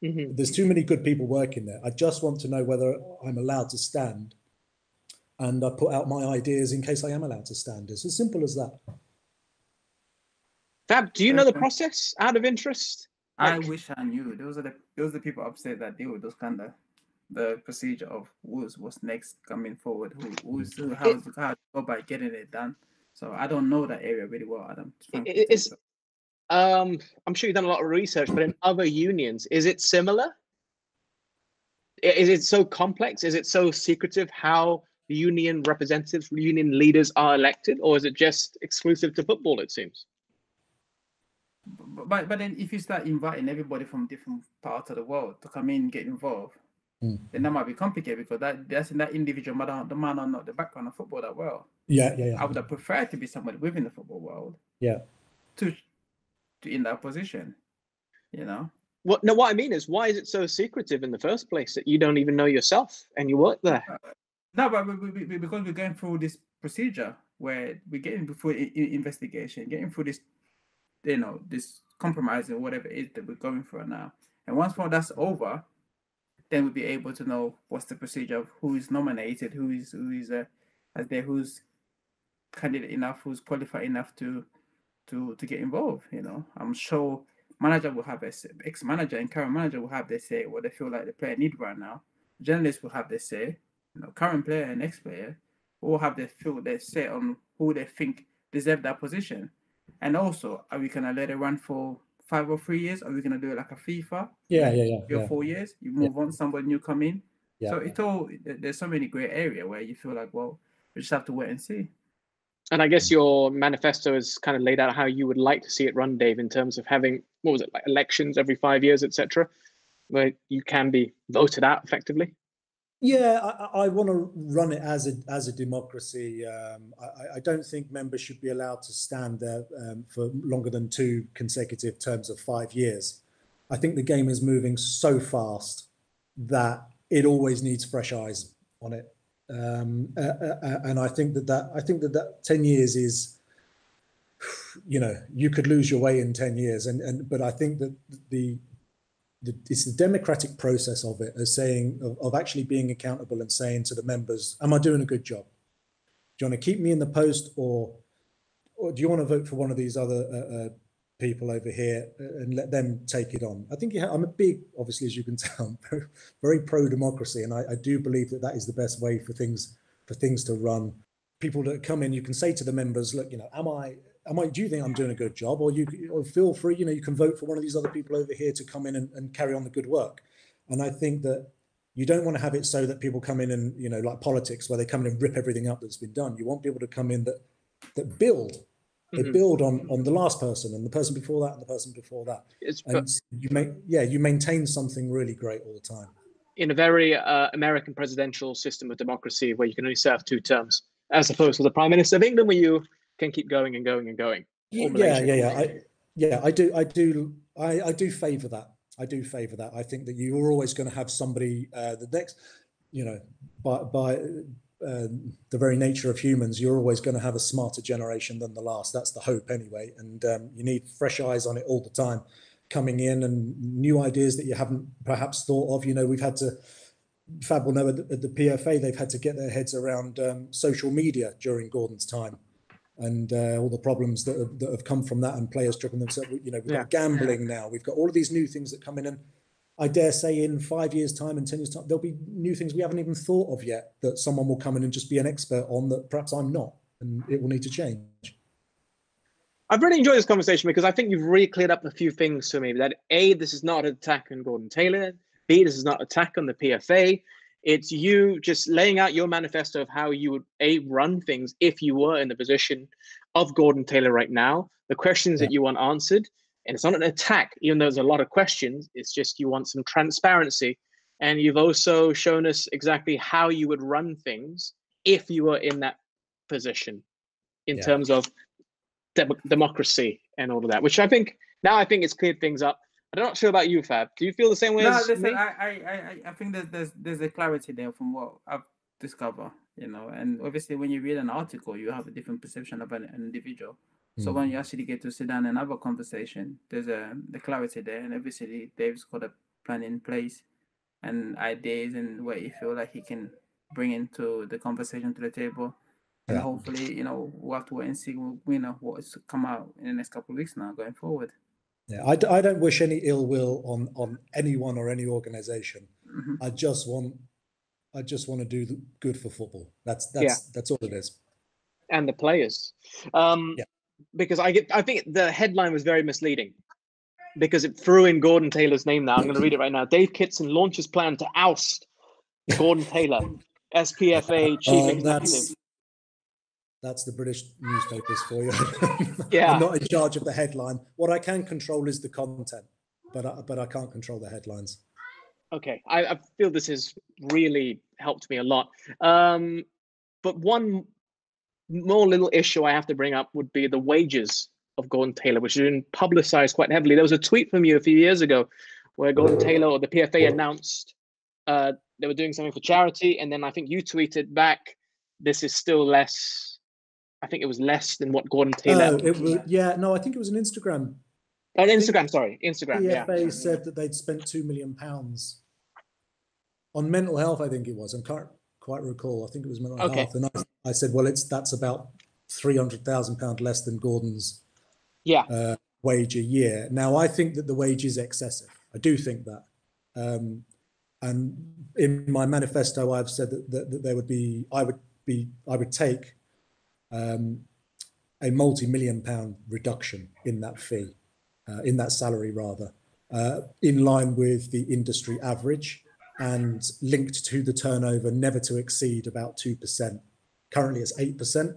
Mm-hmm. There's too many good people working there. I just want to know whether I'm allowed to stand. And I put out my ideas in case I am allowed to stand. It's as simple as that. Fab, do you know the process out of interest? I wish I knew. Those are the people upset that deal with those kind of the procedure of what's next coming forward, how to go by getting it done. So I don't know that area really well, Adam. I'm sure you've done a lot of research, but in other unions, is it similar? Is it so complex? Is it so secretive how union representatives, union leaders are elected, or is it just exclusive to football, it seems? But then if you start inviting everybody from different parts of the world to come in and get involved, then that might be complicated, because that's in that individual man or not the background of football that well. Yeah. I would have preferred to be somebody within the football world. Yeah. To in that position, What I mean is, why is it so secretive in the first place that you don't even know yourself and you work there? No, but because we're going through this procedure, where we're getting before investigation, getting through this, this compromise or whatever it is that we're going through now. And once that's over, then we'll be able to know what's the procedure of who is nominated, who's candidate enough, who's qualified enough to get involved. I'm sure manager will have ex-manager and current manager will have their say what they feel like the player need right now. Journalists will have their say. Current player and ex-player will have their say on who they think deserve that position. And also, are we gonna let it run for 5 or 3 years? Are we gonna do it like a FIFA? 3 or 4 years. You move on, somebody new come in. So there's so many gray area where you feel like, well, we just have to wait and see. And I guess your manifesto is kind of laid out how you would like to see it run, Dave, in terms of having, like elections every 5 years, etc., where you can be voted out effectively. Yeah, I want to run it as a democracy. I don't think members should be allowed to stand there for longer than 2 consecutive terms of 5 years. I think the game is moving so fast that it always needs fresh eyes on it. And I think that 10 years is, you could lose your way in 10 years. But I think that it's the democratic process of it, as saying of actually being accountable and saying to the members, am I doing a good job? Do you want to keep me in the post, or do you want to vote for one of these other people over here and let them take it on? I think I'm a big, obviously, as you can tell, very pro-democracy, and I do believe that is the best way for things to run. People that come in, you can say to the members, look, do you think I'm doing a good job? Or feel free, you can vote for one of these other people over here to come in and carry on the good work. And I think that you don't want to have it so that people come in and, like politics, where they come in and rip everything up that's been done. You want people to come in that build. They build on the last person and the person before that and the person before that. You maintain something really great all the time. In a very American presidential system of democracy, where you can only serve 2 terms, as opposed to the Prime Minister of England, where you can keep going and going and going. I do favour that. I think that you're always going to have somebody the next, by the very nature of humans, you're always going to have a smarter generation than the last. That's the hope anyway. And you need fresh eyes on it all the time, coming in, and new ideas that you haven't perhaps thought of. We've had to, Fab will know, at the PFA, they've had to get their heads around social media during Gordon's time, and all the problems that have come from that, and players tripping themselves. We've got gambling now. We've got all of these new things that come in, and I dare say in 5 years' time and 10 years' time, there'll be new things we haven't even thought of yet that someone will come in and just be an expert on that perhaps I'm not, and it will need to change. I've really enjoyed this conversation because I think you've really cleared up a few things for me. That A, this is not an attack on Gordon Taylor. B, this is not an attack on the PFA. It's you just laying out your manifesto of how you would run things if you were in the position of Gordon Taylor right now, the questions that you want answered. And it's not an attack, even though there's a lot of questions. It's just you want some transparency. And you've also shown us exactly how you would run things if you were in that position in terms of democracy and all of that, which I think it's cleared things up. I'm not sure about you, Fab. Do you feel the same way as me? I think there's a clarity there from what I've discovered, and obviously when you read an article, you have a different perception of an individual. So when you actually get to sit down and have a conversation, there's the clarity there, and obviously Dave's got a plan in place and ideas and what you feel like he can bring into the conversation to the table. And hopefully, we'll have to wait and see, what's come out in the next couple of weeks now going forward. Yeah, I don't wish any ill will on anyone or any organisation. I just want to do good for football. That's all it is. And the players. Because I think the headline was very misleading because it threw in Gordon Taylor's name now. I'm going to read it right now. Dave Kitson launches plan to oust Gordon Taylor, SPFA chief executive. That's the British newspapers for you. I'm not in charge of the headline. What I can control is the content, but I can't control the headlines. Okay, I feel this has really helped me a lot. But one more little issue I have to bring up would be the wages of Gordon Taylor, which has been publicized quite heavily. There was a tweet from you a few years ago where Gordon Taylor or the PFA announced they were doing something for charity, and then I think you tweeted back, this is still less I think it was less than what Gordon Taylor. No, I think it was an Instagram. Oh, Instagram. PFA said that they'd spent £2 million on mental health. I think it was. I can't quite recall. I think it was mental health, and I said, well, that's about £300,000 less than Gordon's wage a year. Now, I think that the wage is excessive. I do think that. And in my manifesto, I've said that there would be, I would take a multi-million-pound reduction in that fee, in that salary rather, in line with the industry average and linked to the turnover never to exceed about 2%. Currently it's 8%.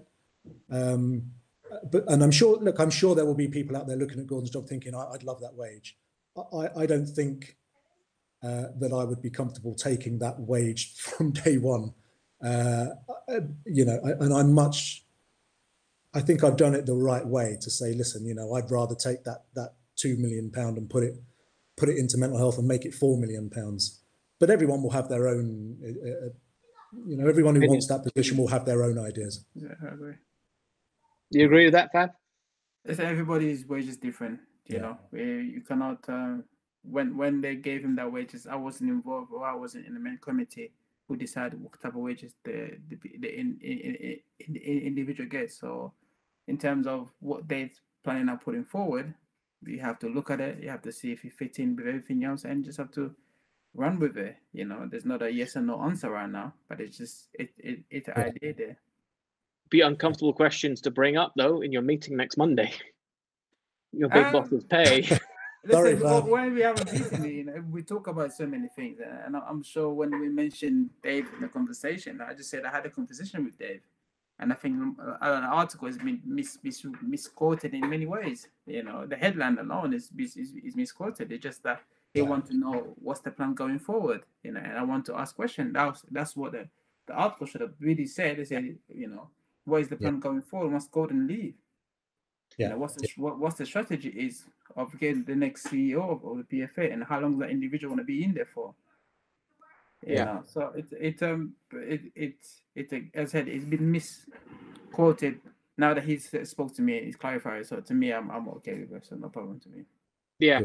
And I'm sure there will be people out there looking at Gordon's job thinking, I'd love that wage. I don't think that I would be comfortable taking that wage from day one. I think I've done it the right way to say, listen, I'd rather take that £2 million and put it into mental health and make it £4 million. But everyone will have their own, everyone who wants that position will have their own ideas. Yeah, I agree. Do you agree with that, Fab? Everybody's wage is different. You know, you cannot. When they gave him that wages, I wasn't involved, or I wasn't in the main committee who decided what type of wages the individual gets. So, in terms of what they're planning on putting forward, you have to look at it. You have to see if it fits in with everything else, and just have to run with it. There's not a yes or no answer right now, but it's just it's an idea there. Be uncomfortable questions to bring up though in your meeting next Monday. Your big boss's pay. Listen, when we have a meeting, we talk about so many things, and I'm sure when we mentioned Dave in the conversation, I just said I had a conversation with Dave, and I think an article has been misquoted in many ways. The headline alone is misquoted. It's just that they want to know what's the plan going forward, and I want to ask questions. That's what the article should have really said. They said, what is the plan going forward? Must Gordon leave? Yeah. What's the strategy is of getting the next CEO of the PFA, and how long that individual want to be in there for? So it's as I said, it's been misquoted. Now that he's spoke to me, he's clarified. So to me, I'm okay with it. So no problem to me. Yeah.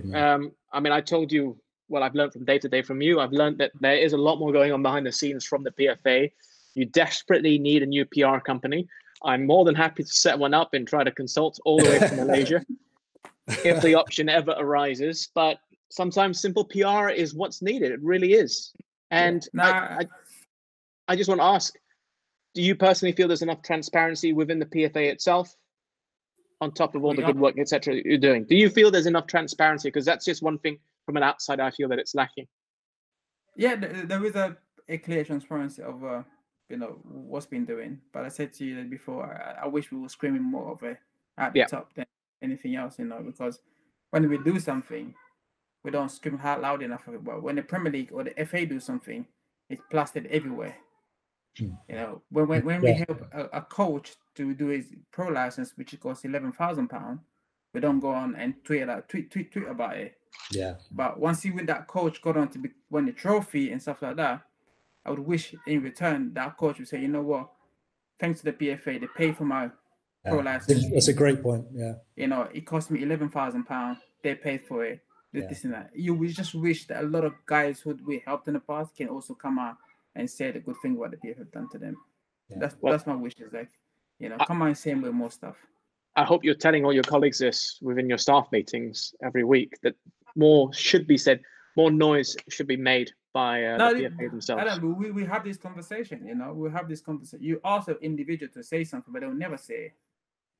I told you what I've learned from day to day from you. I've learned that there is a lot more going on behind the scenes from the PFA. You desperately need a new PR company. I'm more than happy to set one up and try to consult all the way from Malaysia if the option ever arises. But sometimes simple PR is what's needed. It really is. And I just want to ask, do you personally feel there's enough transparency within the PFA itself on top of all the good work, etc. you're doing? Do you feel there's enough transparency? Because that's just one thing from an outside I feel that it's lacking. Yeah, there is a clear transparency of what's been doing, but I said to you that before, I wish we were screaming more of it at the top than anything else, because when we do something, we don't scream loud enough of it. But when the Premier League or the FA do something, it's plastered everywhere. When we help a coach to do his pro license, which costs £11,000, we don't go on and tweet about it. Yeah. But once you win, that coach got on to win the trophy and stuff like that, I would wish in return that coach would say, you know what, thanks to the PFA, they pay for my pro license. That's a great point. Yeah. It cost me £11,000. They paid for it. This and that. You would just wish that a lot of guys who we helped in the past can also come out and say the good thing what the PFA have done to them. Yeah. That's my wish. Is come out and say more stuff. I hope you're telling all your colleagues this within your staff meetings every week, that more should be said, more noise should be made by the PFA themselves. Adam, we have this conversation, we have this conversation. You ask an individual to say something, but they'll never say it.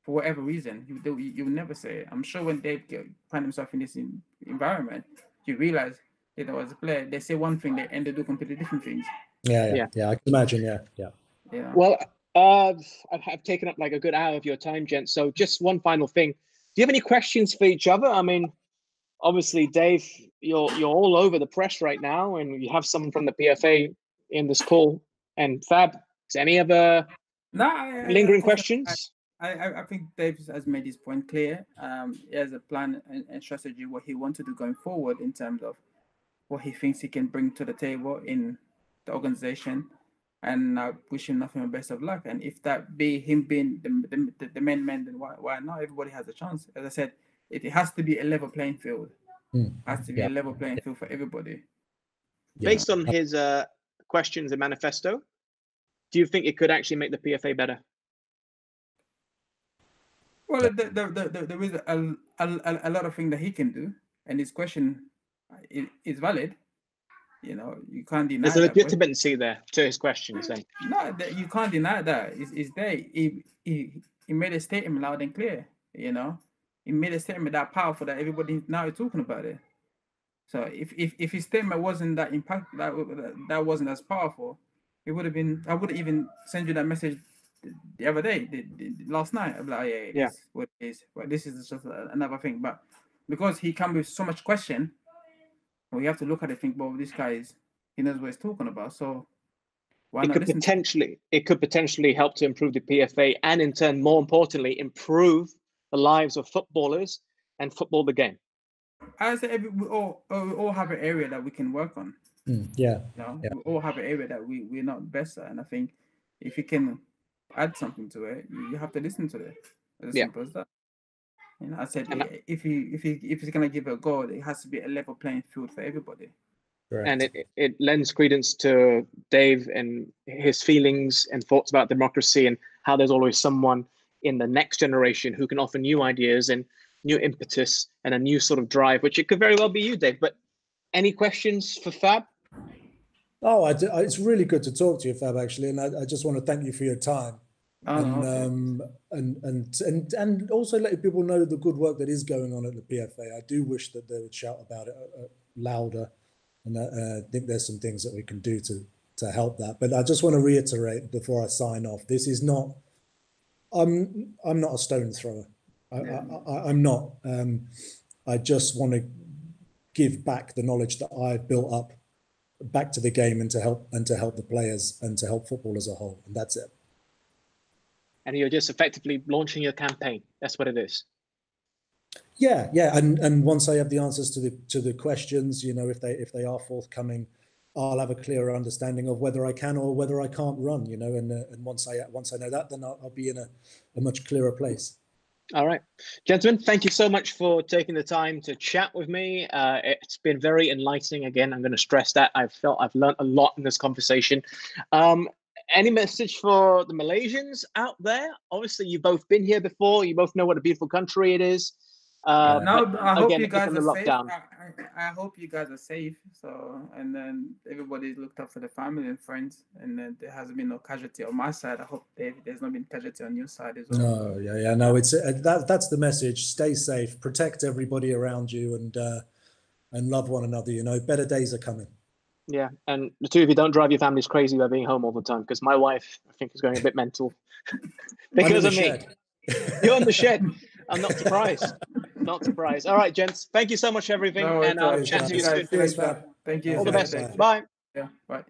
For whatever reason, you'll never say it. I'm sure when Dave find himself in this environment, you realize, as a player, they say one thing and they do completely different things. Yeah, I can imagine, yeah. Well, I've taken up like a good hour of your time, gents. So just one final thing. Do you have any questions for each other? I mean, obviously, Dave, you're all over the press right now, and you have someone from the PFA in this call. And Fab, is any other lingering questions? I think Dave has made his point clear. He has a plan and strategy, what he wants to do going forward in terms of what he thinks he can bring to the table in the organization. and I wish him nothing but best of luck. And if that be him being the main man, then why not? Everybody has a chance. As I said, it has to be a level playing field. Has to be a level playing field for everybody. Based on his questions and manifesto, do you think it could actually make the PFA better? Well, there is a lot of things that he can do, and his question is valid. You can't deny. There's a legitimacy there to his questions. Then no, you can't deny that. It's there. He made a statement loud and clear. He made a statement that powerful that everybody now is talking about it. So if his statement wasn't that that wasn't as powerful, it would have been. I would have even sent you that message the other day, last night. I'm like, yeah, what it is. But this is just another thing. But because he comes with so much question, we have to look at it and think, well, this guy he knows what he's talking about. So why not listen? It could potentially help to improve the PFA, and in turn, more importantly, improve the lives of footballers and football the game. I say we all have an area that we can work on. We all have an area that we're not best at, and I think if you can add something to it, you have to listen to it. As simple as that. I said if he's gonna give it a go, it has to be a level playing field for everybody. Correct. And it lends credence to Dave and his feelings and thoughts about democracy, and how there's always someone in the next generation who can offer new ideas and new impetus and a new sort of drive, which it could very well be you, Dave. But any questions for Fab? It's really good to talk to you, Fab, actually, and I just want to thank you for your time. And also letting people know the good work that is going on at the PFA. I do wish that they would shout about it louder, and I think there's some things that we can do to help that. But I just want to reiterate before I sign off, this is not. I'm not a stone thrower. I'm not. I just want to give back the knowledge that I've built up back to the game, and to help the players and to help football as a whole, and that's it. And you're just effectively launching your campaign. That's what it is. Yeah. And once I have the answers to the questions, if they are forthcoming, I'll have a clearer understanding of whether I can or whether I can't run. And once I know that, then I'll be in a much clearer place. All right, gentlemen, thank you so much for taking the time to chat with me. It's been very enlightening. Again, I'm going to stress that I've learned a lot in this conversation. Any message for the Malaysians out there? Obviously, you've both been here before. You both know what a beautiful country it is. I hope you guys are safe. I hope you guys are safe. So, and then everybody's looked up for the family and friends, and then there hasn't been no casualty on my side. I hope there's not been casualty on your side as well. No, it's that's the message. Stay safe, protect everybody around you, and love one another. Better days are coming. Yeah, and the two of you don't drive your families crazy by being home all the time, because my wife, I think, is going a bit mental because of me. You're in the shed. I'm not surprised. Not surprised. All right, gents. Thank you so much for everything, and I'll chat to you soon. Thank you. All the best. Bye. Yeah. Bye.